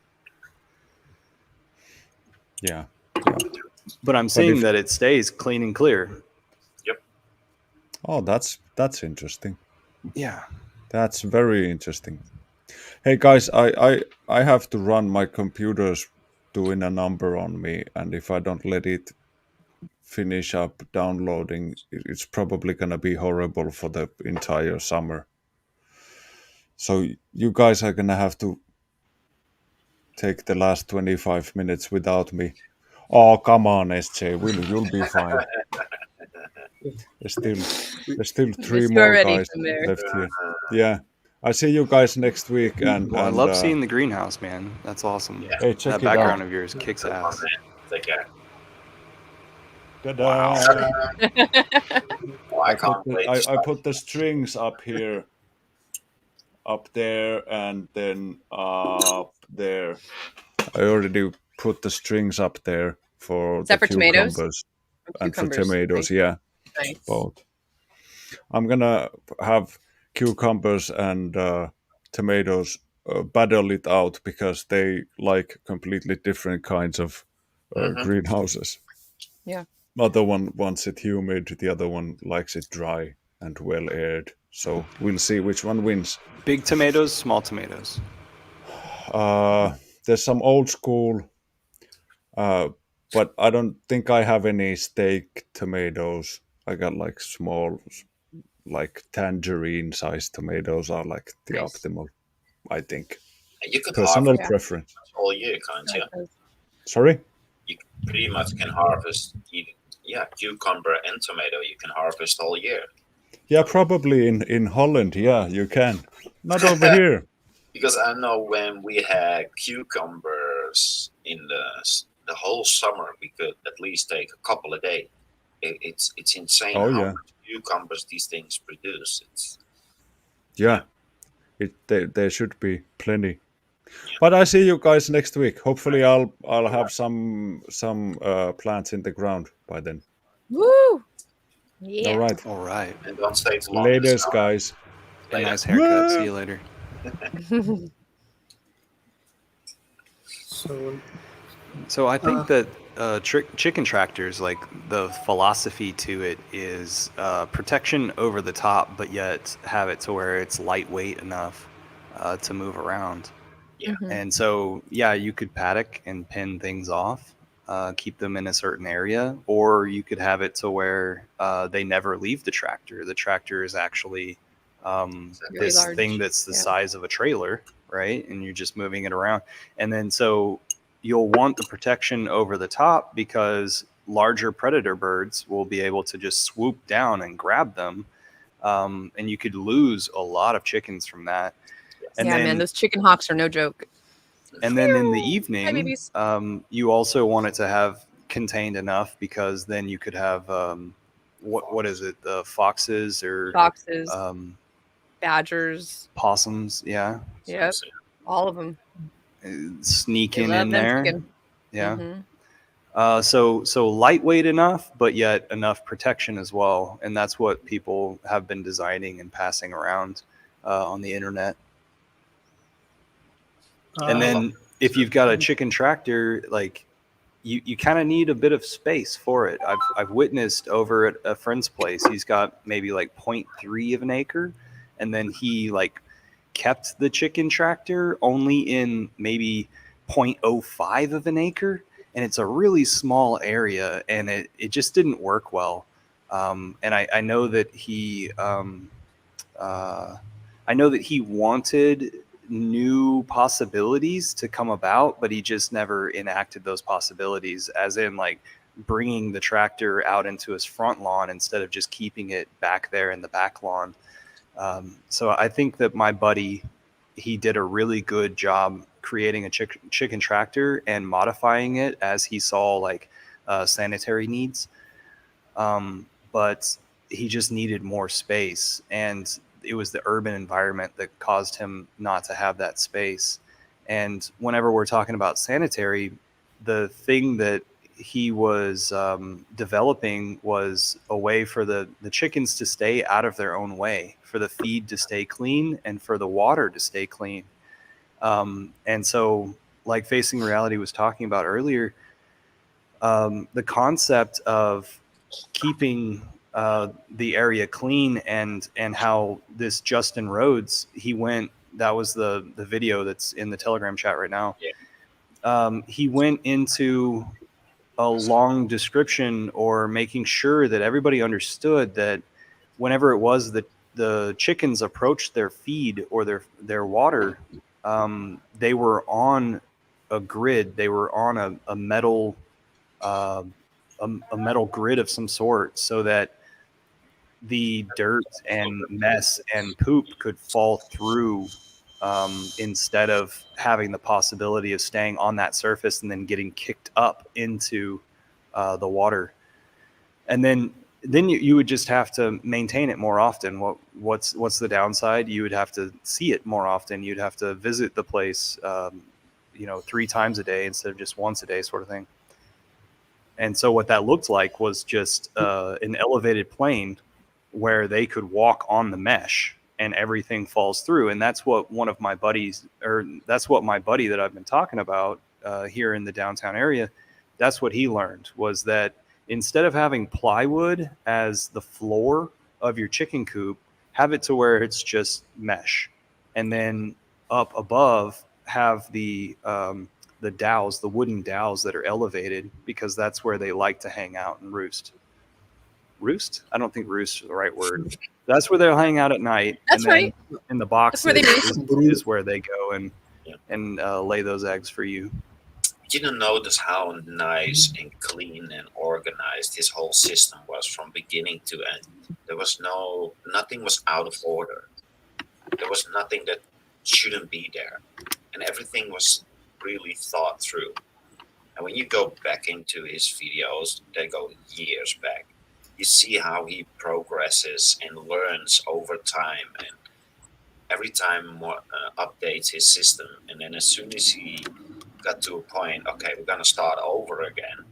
[SPEAKER 2] Yeah.
[SPEAKER 1] But I'm seeing that it stays clean and clear.
[SPEAKER 3] Yep.
[SPEAKER 2] Oh, that's interesting.
[SPEAKER 1] Yeah.
[SPEAKER 2] That's very interesting. Hey guys, I have to run. My computer's doing a number on me, and if I don't let it finish up downloading, it's probably gonna be horrible for the entire summer. So you guys are gonna have to take the last 25 minutes without me. Oh, come on, SJ, you'll be fine. There's still three more guys left here. Yeah. I see you guys next week, and
[SPEAKER 1] I love seeing the greenhouse, man. That's awesome.
[SPEAKER 3] Yeah.
[SPEAKER 2] Hey, check
[SPEAKER 1] that
[SPEAKER 2] it
[SPEAKER 1] background
[SPEAKER 2] out.
[SPEAKER 1] of yours kicks ass.
[SPEAKER 3] Take care.
[SPEAKER 2] Ta-da!
[SPEAKER 3] Well, I can't wait.
[SPEAKER 2] I put the strings up here, up there, and then up there. I already put the strings up there for
[SPEAKER 5] Is that
[SPEAKER 2] the
[SPEAKER 5] for tomatoes?
[SPEAKER 2] cucumbers and for
[SPEAKER 5] Cucumbers.
[SPEAKER 2] tomatoes.
[SPEAKER 5] Nice.
[SPEAKER 2] Yeah,
[SPEAKER 5] Nice.
[SPEAKER 2] both. I'm gonna have cucumbers and tomatoes battle it out because they like completely different kinds of greenhouses.
[SPEAKER 5] Yeah.
[SPEAKER 2] Other one wants it humid, the other one likes it dry and well aired. So we'll see which one wins.
[SPEAKER 1] Big tomatoes, small tomatoes.
[SPEAKER 2] There's some old school, but I don't think I have any steak tomatoes. I got like small, like tangerine-sized tomatoes are like the optimal, I think.
[SPEAKER 3] You could
[SPEAKER 2] Personal
[SPEAKER 3] harvest
[SPEAKER 2] preference.
[SPEAKER 3] all year, can't you?
[SPEAKER 2] Sorry?
[SPEAKER 3] You pretty much can harvest, cucumber and tomato. You can harvest all year.
[SPEAKER 2] Yeah, probably in Holland. Yeah, you can. Not over here.
[SPEAKER 3] Because I know when we had cucumbers in the whole summer, we could at least take a couple a day. It's insane how much cucumbers these things produce.
[SPEAKER 2] There should be plenty. Yeah. But I see you guys next week. Hopefully, I'll have some plants in the ground by then.
[SPEAKER 5] Woo! Yeah.
[SPEAKER 2] All right.
[SPEAKER 3] And don't stay too long.
[SPEAKER 2] Later, guys.
[SPEAKER 1] A nice haircut. See you later. So I think that chicken tractors, like the philosophy to it is protection over the top, but yet have it to where it's lightweight enough to move around.
[SPEAKER 3] Yeah.
[SPEAKER 1] And so, you could paddock and pin things off, keep them in a certain area, or you could have it to where they never leave the tractor. The tractor is actually this
[SPEAKER 5] large
[SPEAKER 1] thing that's the size of a trailer, right? And you're just moving it around. And then so you'll want the protection over the top because larger predator birds will be able to just swoop down and grab them. And you could lose a lot of chickens from that. And then,
[SPEAKER 5] man, those chicken hawks are no joke.
[SPEAKER 1] And then in the evening, you also want it to have contained enough because then you could have, what is it? The foxes or
[SPEAKER 5] badgers,
[SPEAKER 1] possums. Yeah.
[SPEAKER 5] Yep. All of them.
[SPEAKER 1] Sneak in there.
[SPEAKER 5] Chicken.
[SPEAKER 1] Yeah. So lightweight enough, but yet enough protection as well, and that's what people have been designing and passing around on the internet. And then if you've got a chicken tractor, like you kind of need a bit of space for it. I've witnessed over at a friend's place, he's got maybe like 0.3 of an acre, and then he like kept the chicken tractor only in maybe 0.05 of an acre, and it's a really small area, and it just didn't work well. And I know that he I know that he wanted new possibilities to come about, but he just never enacted those possibilities, as in like bringing the tractor out into his front lawn instead of just keeping it back there in the back lawn. So I think that my buddy, he did a really good job creating a chicken tractor and modifying it as he saw like sanitary needs. But he just needed more space, and it was the urban environment that caused him not to have that space. And whenever we're talking about sanitary, the thing that he was developing was a way for the chickens to stay out of their own way, for the feed to stay clean, and for the water to stay clean. And so, like Facing Reality was talking about earlier, the concept of keeping the area clean, and how this Justin Rhodes, he went, that was the video that's in the Telegram chat right now.
[SPEAKER 3] Yeah.
[SPEAKER 1] He went into a long description, or making sure that everybody understood that whenever it was that the chickens approached their feed or their water, they were on a grid, they were on a metal a metal grid of some sort, so that the dirt and mess and poop could fall through, instead of having the possibility of staying on that surface and then getting kicked up into the water. And then you would just have to maintain it more often. What's the downside? You would have to see it more often. You'd have to visit the place 3 times a day instead of just once a day, sort of thing. And so what that looked like was just an elevated plane where they could walk on the mesh and everything falls through. And that's what my buddy that I've been talking about here in the downtown area, that's what he learned, was that instead of having plywood as the floor of your chicken coop, have it to where it's just mesh. And then up above, have the dowels, the wooden dowels that are elevated, because that's where they like to hang out and roost. Roost? I don't think roost is the right word. That's where they'll hang out at night.
[SPEAKER 5] That's
[SPEAKER 1] and then
[SPEAKER 5] right.
[SPEAKER 1] In the boxes is where they go and lay those eggs for you.
[SPEAKER 3] You didn't notice how nice and clean and organized his whole system was from beginning to end. There was nothing was out of order. There was nothing that shouldn't be there, and everything was really thought through. And when you go back into his videos, they go years back. You see how he progresses and learns over time, and every time more updates his system. And then as soon as he got to a point, okay, we're gonna start over again,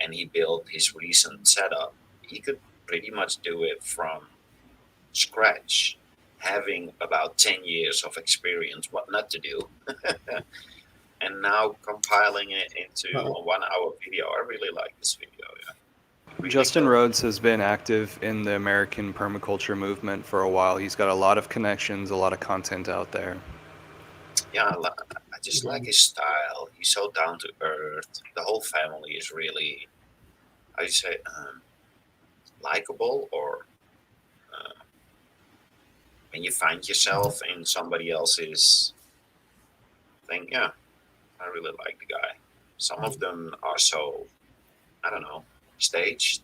[SPEAKER 3] and he built his recent setup, he could pretty much do it from scratch, having about 10 years of experience what not to do. And now compiling it into a 1-hour video. I really like this video. Yeah. Really
[SPEAKER 1] Justin
[SPEAKER 3] cool.
[SPEAKER 1] Rhodes has been active in the American permaculture movement for a while. He's got a lot of connections, a lot of content out there.
[SPEAKER 3] Yeah, I just like his style. He's so down to earth. The whole family is really, how do you say, likable, or when you find yourself in somebody else's thing. Yeah, I really like the guy. Some of them are so, I don't know, staged,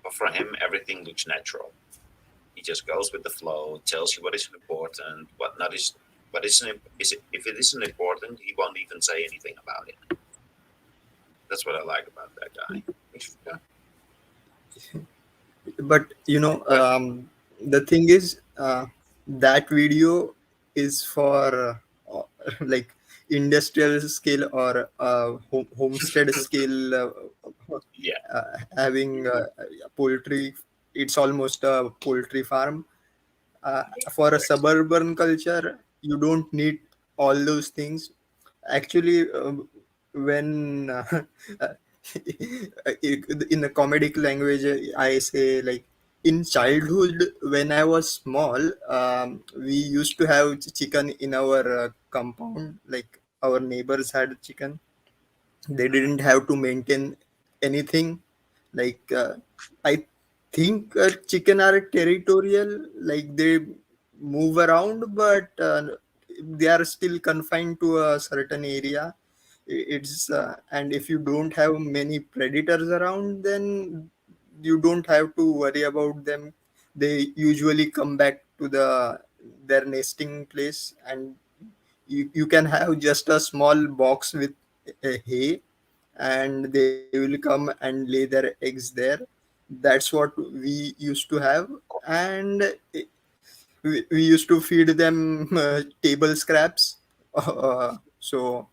[SPEAKER 3] but for him everything looks natural. He just goes with the flow, tells you what is important, what not is, but if it isn't important, he won't even say anything about it. That's what I like about that guy. Yeah.
[SPEAKER 4] But the thing is, that video is for like industrial scale or homestead scale having poultry. It's almost a poultry farm. For a suburban culture, you don't need all those things. Actually, when in a comedic language, I say like in childhood when I was small, we used to have chicken in our compound. Like our neighbors had chicken. They didn't have to maintain anything. Like I think chicken are territorial. Like they move around, but they are still confined to a certain area. It's and if you don't have many predators around, then you don't have to worry about them. They usually come back to their nesting place, and you can have just a small box with a hay, and they will come and lay their eggs there. That's what we used to have. And we used to feed them table scraps. So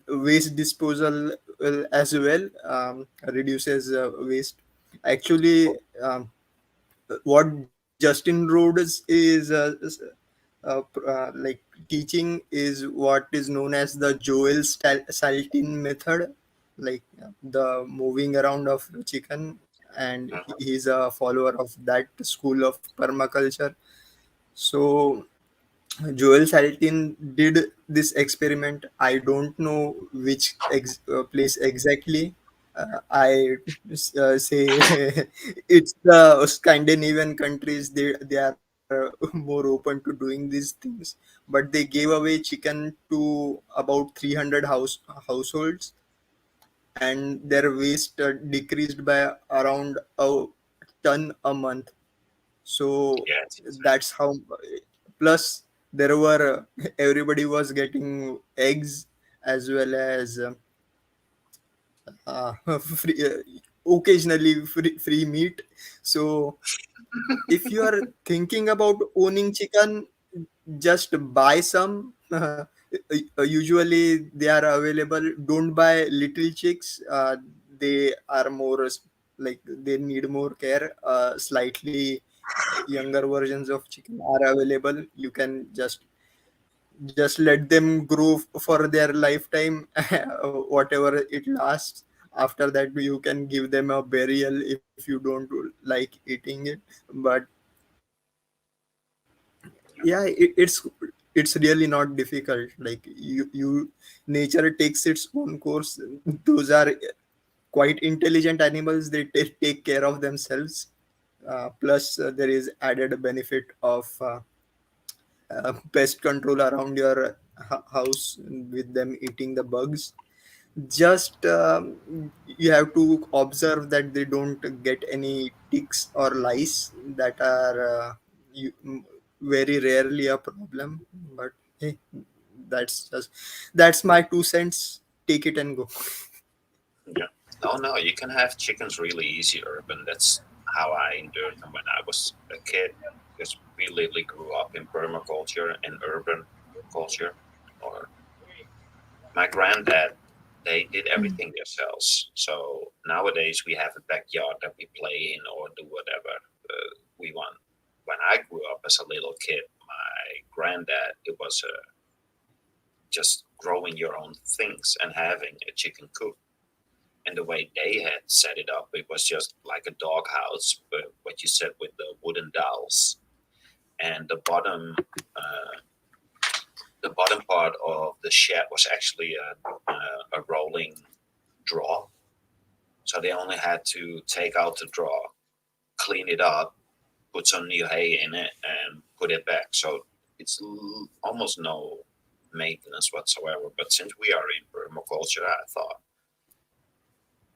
[SPEAKER 4] waste disposal as well reduces waste. Actually, what Justin Rhodes is like teaching is what is known as the Saltin method, like the moving around of chicken, and he's a follower of that school of permaculture. So Joel Salatin did this experiment. I don't know which place exactly. I say it's the Scandinavian countries. They are more open to doing these things. But they gave away chicken to about 300 households, and their waste decreased by around a ton a month. So that's how. Plus, there were everybody was getting eggs as well as free, occasionally free meat. So if you are thinking about owning chicken, just buy some. Usually they are available. Don't buy little chicks. They are more like they need more care. Slightly younger versions of chicken are available. You can just let them grow for their lifetime, whatever it lasts. After that, you can give them a burial if you don't like eating it. But yeah, it's really not difficult. Like you nature takes its own course. Those are quite intelligent animals. They take care of themselves. Plus there is added benefit of pest control around your house with them eating the bugs. Just you have to observe that they don't get any ticks or lice that are very rarely a problem. But hey, that's my 2 cents. Take it and go.
[SPEAKER 3] Yeah. No, you can have chickens really easy urban. That's how I endured them when I was a kid, because we literally grew up in permaculture and urban culture. Or my granddad, they did everything themselves. So nowadays we have a backyard that we play in or do whatever we want. When I grew up as a little kid, my granddad, it was just growing your own things and having a chicken coop. And the way they had set it up, it was just like a doghouse, but what you said with the wooden dowels, and the bottom part of the shed was actually a rolling draw. So they only had to take out the draw, clean it up, put some new hay in it, and put it back. So it's almost no maintenance whatsoever. But since we are in permaculture, I thought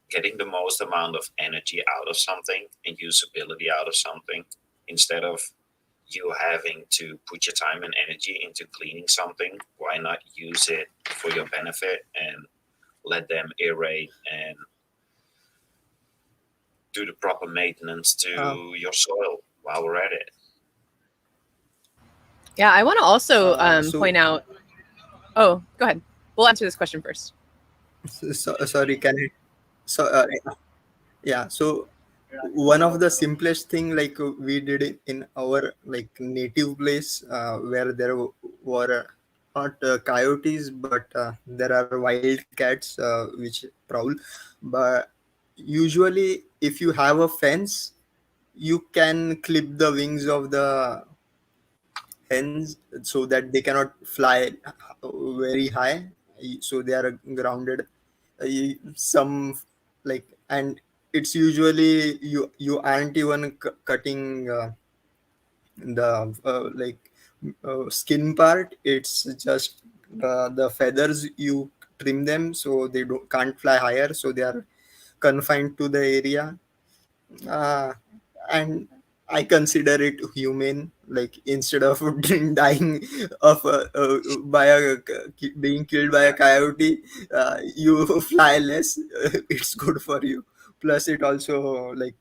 [SPEAKER 3] getting the most amount of energy out of something and usability out of something, instead of you having to put your time and energy into cleaning something, why not use it for your benefit and let them aerate and do the proper maintenance to your soil while we're at it.
[SPEAKER 5] Yeah, I want to also point out. Oh, go ahead. We'll answer this question first.
[SPEAKER 4] Sorry, can I? So yeah, so one of the simplest thing like we did it in our like native place where there were not coyotes, but there are wild cats which prowl. But usually if you have a fence, you can clip the wings of the hens so that they cannot fly very high, so they are grounded. Some like, and it's usually you aren't even cutting the skin part. It's just the feathers, you trim them so they can't fly higher, so they are confined to the area. uh, and I consider it humane. Like instead of dying of by being killed by a coyote, you fly less. It's good for you. Plus, it also like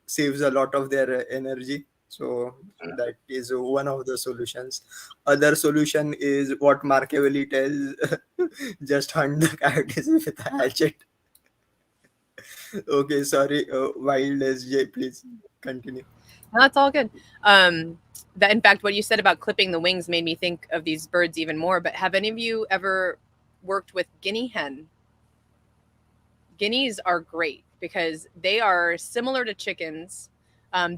[SPEAKER 4] saves a lot of their energy. So that is one of the solutions. Other solution is what Markeveli tells: just hunt the coyotes with a hatchet. Okay, sorry, Wild SJ, please continue.
[SPEAKER 5] No, that's all good. That in fact, what you said about clipping the wings made me think of these birds even more. But have any of you ever worked with guinea hen? Guineas are great because they are similar to chickens.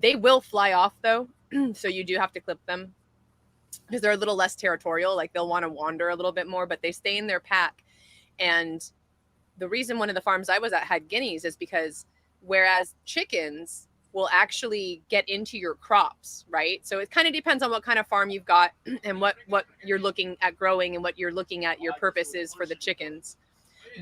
[SPEAKER 5] They will fly off though, so you do have to clip them because they're a little less territorial. Like they'll want to wander a little bit more, but they stay in their pack. And the reason one of the farms I was at had guineas is because whereas chickens will actually get into your crops, right? So it kind of depends on what kind of farm you've got and what you're looking at growing and what you're looking at your purpose is for the chickens.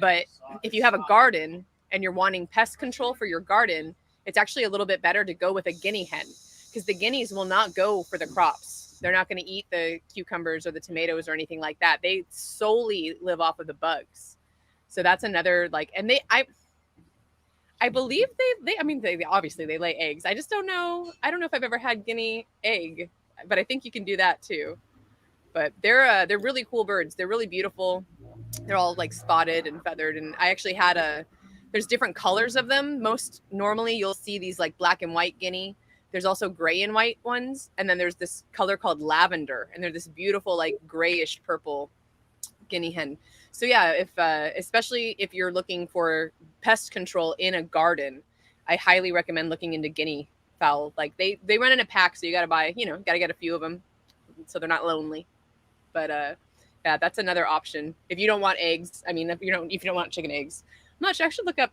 [SPEAKER 5] But if you have a garden and you're wanting pest control for your garden, it's actually a little bit better to go with a guinea hen because the guineas will not go for the crops. They're not going to eat the cucumbers or the tomatoes or anything like that. They solely live off of the bugs. So that's another like, and I believe they I mean, they obviously they lay eggs. I just don't know. I don't know if I've ever had guinea egg, but I think you can do that too. But they're really cool birds. They're really beautiful. They're all like spotted and feathered. And I actually had there's different colors of them. Most normally you'll see these like black and white guinea. There's also gray and white ones. And then there's this color called lavender. And they're this beautiful, like grayish purple guinea hen. So yeah, if especially if you're looking for pest control in a garden, I highly recommend looking into guinea fowl. Like they run in a pack, so you got to buy, got to get a few of them so they're not lonely. But yeah, that's another option. If you don't want eggs, I mean, if you don't want chicken eggs, I'm not sure. I should look up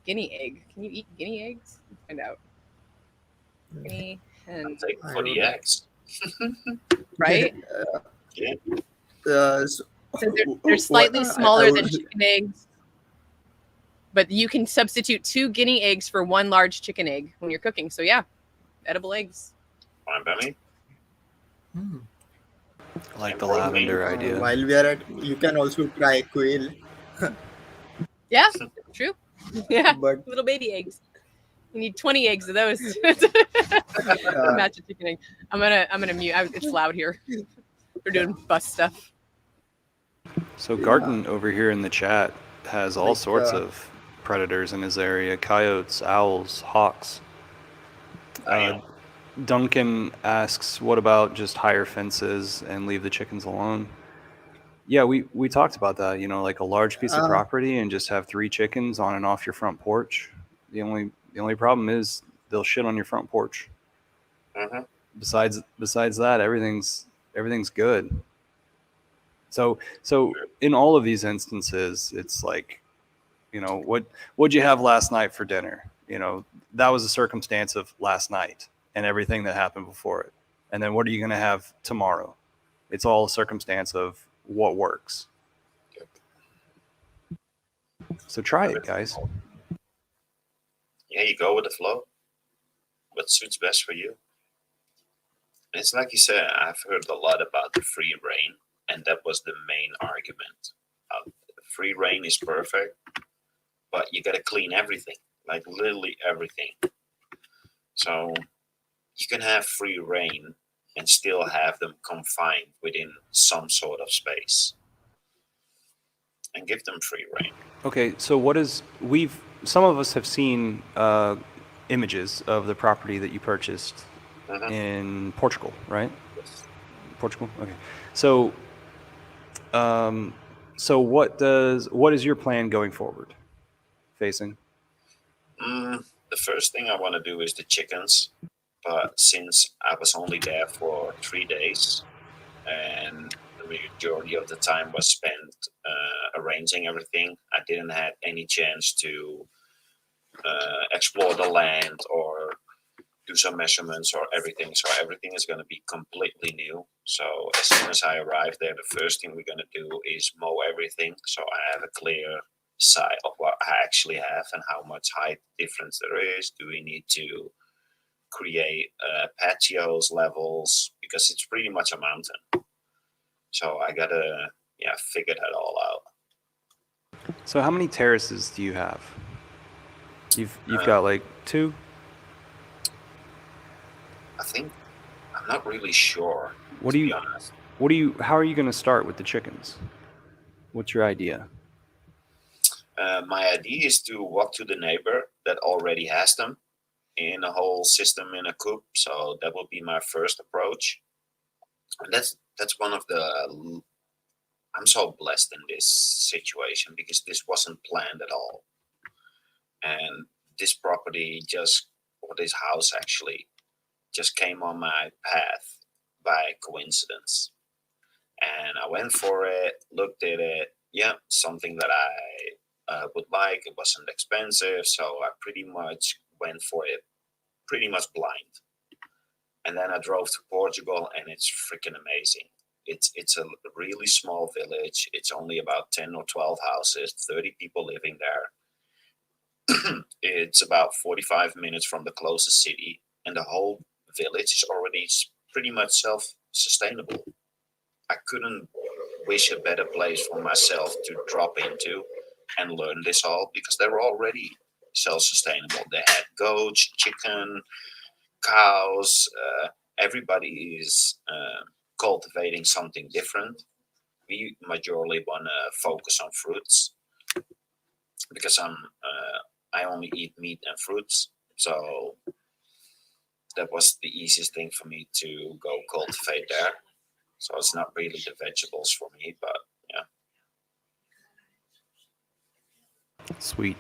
[SPEAKER 5] guinea egg. Can you eat guinea eggs? Find out. Guinea hen.
[SPEAKER 3] For the eggs.
[SPEAKER 5] Right?
[SPEAKER 3] Yeah.
[SPEAKER 4] So
[SPEAKER 5] they're slightly smaller than chicken eggs, but you can substitute 2 guinea eggs for 1 large chicken egg when you're cooking. So yeah, edible eggs.
[SPEAKER 3] Fine by me.
[SPEAKER 1] I like the lavender idea.
[SPEAKER 4] While we are at, you can also try quail.
[SPEAKER 5] Yeah, true. Yeah,
[SPEAKER 4] But
[SPEAKER 5] little baby eggs. You need 20 eggs of those to match a chicken egg. I'm gonna mute. It's loud here. They're doing bus stuff.
[SPEAKER 1] So Garten over here in the chat has all sorts of predators in his area: coyotes, owls, hawks. Duncan asks, what about just higher fences and leave the chickens alone? Yeah, we talked about that, like a large piece of property and just have 3 chickens on and off your front porch. The only problem is they'll shit on your front porch.
[SPEAKER 3] Mm-hmm.
[SPEAKER 1] Besides that, everything's good. So in all of these instances, it's like, what'd you have last night for dinner? That was a circumstance of last night and everything that happened before it. And then what are you going to have tomorrow? It's all a circumstance of what works. So try it, guys.
[SPEAKER 3] Yeah, you go with the flow. What suits best for you. And it's like you said, I've heard a lot about the free reign, and that was the main argument. Free reign is perfect, but you got to clean everything, like literally everything. So you can have free reign and still have them confined within some sort of space. and give them free reign.
[SPEAKER 1] Okay, so some of us have seen images of the property that you purchased in Portugal, right?
[SPEAKER 3] Yes.
[SPEAKER 1] Portugal. Okay. So, what is your plan going forward? Facing.
[SPEAKER 3] The first thing I want to do is the chickens, but since I was only there for 3 days, and the majority of the time was spent arranging everything, I didn't have any chance to explore the land or do some measurements or everything. So everything is going to be completely new. So as soon as I arrive there, the first thing we're going to do is mow everything. So I have a clear sight of what I actually have and how much height difference there is. Do we need to create patios, levels? Because it's pretty much a mountain. So I got to figure that all out.
[SPEAKER 1] So how many terraces do you have? You've got like 2?
[SPEAKER 3] I think I'm not really sure.
[SPEAKER 1] How are you going to start with the chickens? What's your idea?
[SPEAKER 3] My idea is to walk to the neighbor that already has them in a whole system in a coop. So that will be my first approach. And that's one of the. I'm so blessed in this situation because this wasn't planned at all. And this property this house actually just came on my path by coincidence. And I went for it, looked at it. Yeah, something that I would like. It wasn't expensive. So I pretty much went for it pretty much blind. And then I drove to Portugal and it's freaking amazing. It's a really small village. It's only about 10 or 12 houses, 30 people living there. It's about 45 minutes from the closest city, and the whole village is already pretty much self-sustainable. I couldn't wish a better place for myself to drop into and learn this all because they were already self-sustainable. They had goats, chicken, cows. Everybody is cultivating something different. We majorly want to focus on fruits because I only eat meat and fruits, so that was the easiest thing for me to go cultivate there. So it's not really the vegetables for me, but yeah.
[SPEAKER 1] Sweet.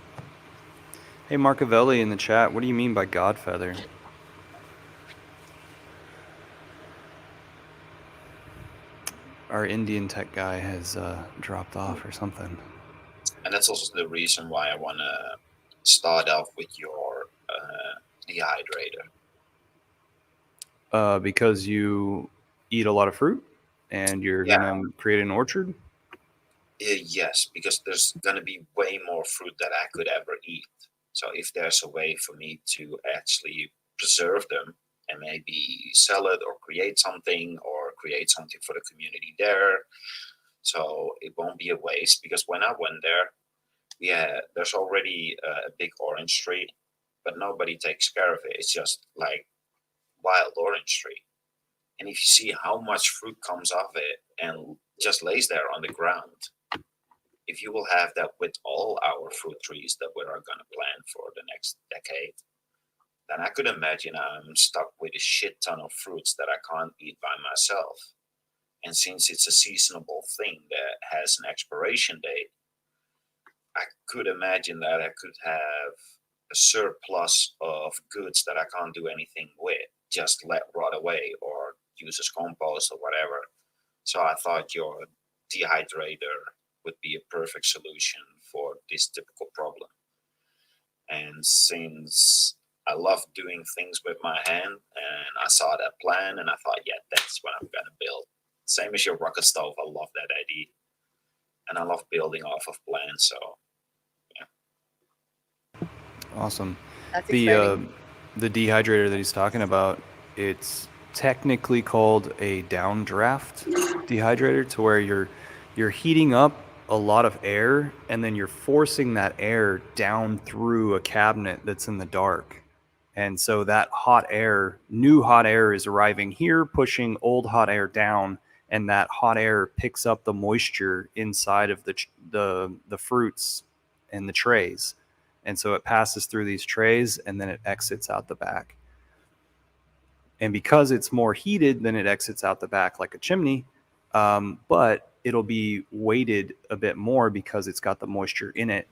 [SPEAKER 1] Hey, Marcavelli in the chat, what do you mean by Godfeather? Our Indian tech guy has dropped off or something.
[SPEAKER 3] And that's also the reason why I want to start off with your dehydrator.
[SPEAKER 1] Because you eat a lot of fruit and you're going to create an orchard?
[SPEAKER 3] Yes, because there's going to be way more fruit that I could ever eat. So if there's a way for me to actually preserve them and maybe sell it or create something for the community there, so it won't be a waste. Because when I went there, there's already a big orange tree, but nobody takes care of it. It's just like wild orange tree. And if you see how much fruit comes off it and just lays there on the ground, if you will have that with all our fruit trees that we are going to plant for the next decade, then I could imagine I'm stuck with a shit ton of fruits that I can't eat by myself. And since it's a seasonable thing that has an expiration date, I could imagine that I could have a surplus of goods that I can't do anything with, just let rot away or use as compost or whatever. So I thought your dehydrator would be a perfect solution for this typical problem. And since I love doing things with my hand, and I saw that plan, and I thought, yeah, that's what I'm going to build. Same as your rocket stove, I love that idea. And I love building off of plans, so yeah.
[SPEAKER 1] Awesome.
[SPEAKER 5] That's exciting.
[SPEAKER 1] The dehydrator that he's talking about, it's technically called a downdraft dehydrator, to where you're heating up a lot of air and then you're forcing that air down through a cabinet that's in the dark. And so that hot air, new hot air, is arriving here, pushing old hot air down, and that hot air picks up the moisture inside of the fruits and the trays, and so it passes through these trays and then it exits out the back. And because it's more heated, then it exits out the back like a chimney, but it'll be weighted a bit more because it's got the moisture in it.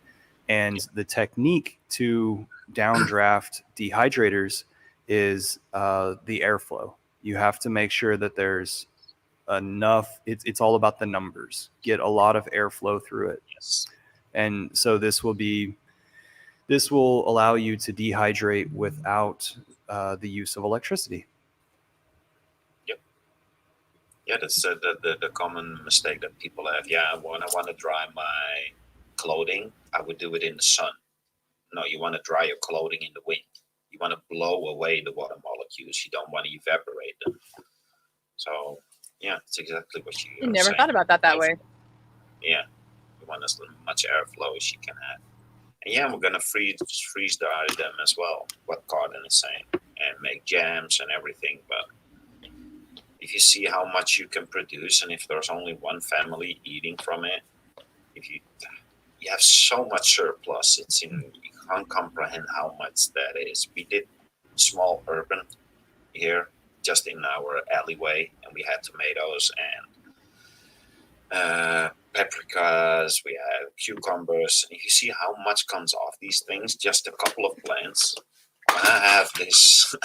[SPEAKER 1] And the technique to downdraft dehydrators is the airflow. You have to make sure that there's enough. It's all about the numbers. Get a lot of airflow through it.
[SPEAKER 3] Yes.
[SPEAKER 1] And so this will allow you to dehydrate without the use of electricity.
[SPEAKER 3] Yeah, that's the common mistake that people have. Yeah, when I want to dry my clothing, I would do it in the sun. No, you want to dry your clothing in the wind. You want to blow away the water molecules. You don't want to evaporate them. So, yeah, it's exactly what you
[SPEAKER 5] never
[SPEAKER 3] saying.
[SPEAKER 5] Thought about that way.
[SPEAKER 3] Yeah, you want as much airflow as you can have. And yeah, we're going to freeze dry them as well, what Carden is saying, and make jams and everything, but if you see how much you can produce, and if there's only one family eating from it, if you have so much surplus, you can't comprehend how much that is. We did small urban here, just in our alleyway, and we had tomatoes and paprikas, we have cucumbers, and if you see how much comes off these things, just a couple of plants, when I have this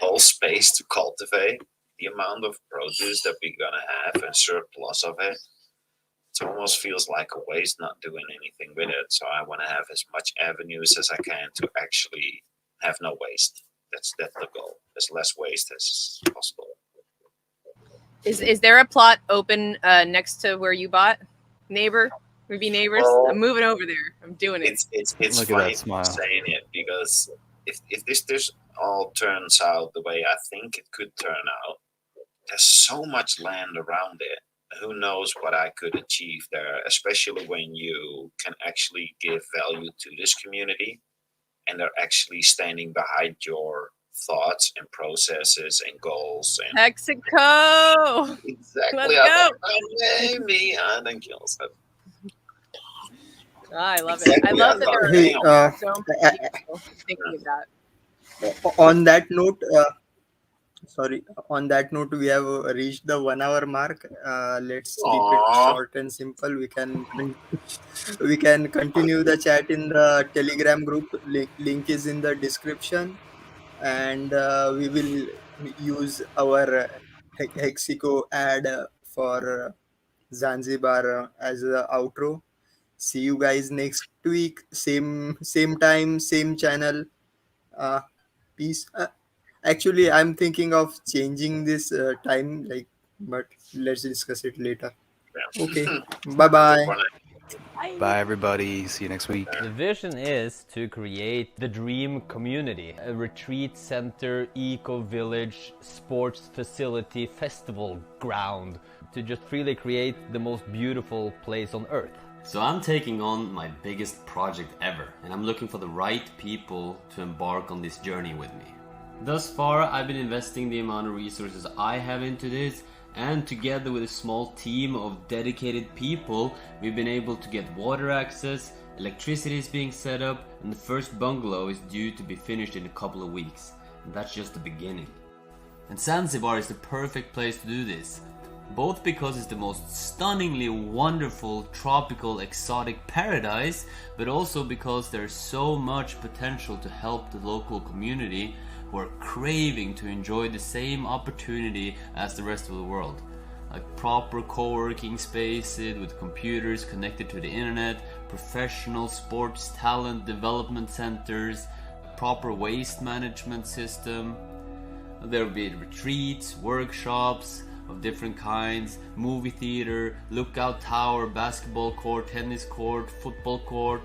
[SPEAKER 3] whole space to cultivate, the amount of produce that we're gonna have and surplus of it, it almost feels like a waste not doing anything with it. So I want to have as much avenues as I can to actually have no waste. That's the goal. As less waste as possible.
[SPEAKER 5] Is there a plot open next to where you bought? Neighbor? We'd be neighbors.
[SPEAKER 3] Well,
[SPEAKER 5] I'm moving over there. I'm doing it.
[SPEAKER 3] It's
[SPEAKER 1] Look
[SPEAKER 3] funny
[SPEAKER 1] at that smile.
[SPEAKER 3] saying it, because if this all turns out the way I think it could turn out, there's so much land around it. Who knows what I could achieve there, especially when you can actually give value to this community and they're actually standing behind your thoughts and processes and goals. And
[SPEAKER 5] Mexico!
[SPEAKER 3] Exactly.
[SPEAKER 5] Let's go.
[SPEAKER 3] Maybe I think you'll say.
[SPEAKER 5] I love
[SPEAKER 3] Exactly.
[SPEAKER 5] it. I love that there
[SPEAKER 4] Hey,
[SPEAKER 5] are so many people thinking of that.
[SPEAKER 4] on that note, we have reached the 1 hour mark. Let's keep it short and simple. We can continue the chat in the Telegram group. Link is in the description, and we will use our Hexico ad for Zanzibar as the outro. See you guys next week, same time, same channel. Peace. Actually, I'm thinking of changing this time, but let's discuss it later.
[SPEAKER 3] Yeah.
[SPEAKER 4] Okay. Bye-bye.
[SPEAKER 1] Bye, everybody. See you next week.
[SPEAKER 6] The vision is to create the dream community, a retreat center, eco-village, sports facility, festival ground, to just really create the most beautiful place on earth.
[SPEAKER 7] So I'm taking on my biggest project ever, and I'm looking for the right people to embark on this journey with me. Thus far, I've been investing the amount of resources I have into this, and together with a small team of dedicated people, we've been able to get water access, electricity is being set up, and the first bungalow is due to be finished in a couple of weeks. And that's just the beginning. And Zanzibar is the perfect place to do this. Both because it's the most stunningly wonderful, tropical, exotic paradise, but also because there's so much potential to help the local community who are craving to enjoy the same opportunity as the rest of the world. Like proper co-working spaces with computers connected to the internet, professional sports talent development centers, proper waste management system. There will be retreats, workshops of different kinds, movie theater, lookout tower, basketball court, tennis court, football court,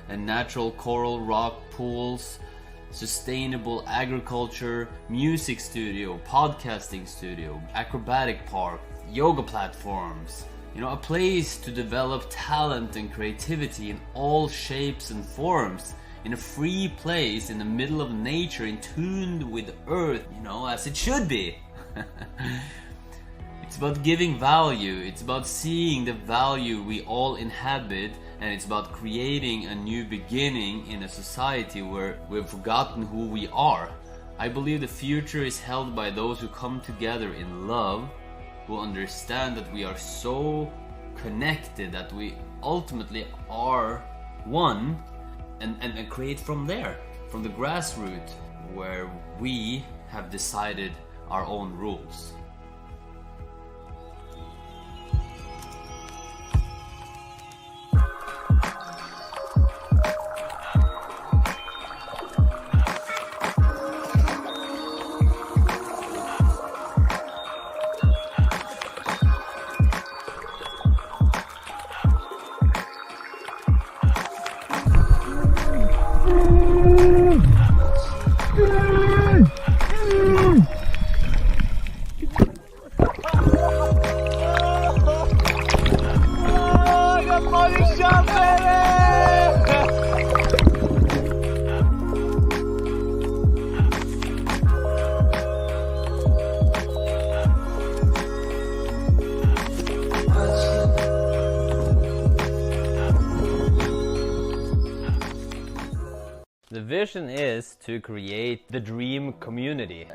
[SPEAKER 7] and natural coral rock pools, sustainable agriculture, music studio, podcasting studio, acrobatic park, yoga platforms. A place to develop talent and creativity in all shapes and forms, in a free place in the middle of nature, in tune with earth, as it should be. It's It's about giving value, it's about seeing the value we all inhabit, and it's about creating a new beginning in a society where we've forgotten who we are. I believe the future is held by those who come together in love, who understand that we are so connected, that we ultimately are one, and create from there, from the grassroots, where we have decided our own rules.
[SPEAKER 6] The vision is to create the dream community,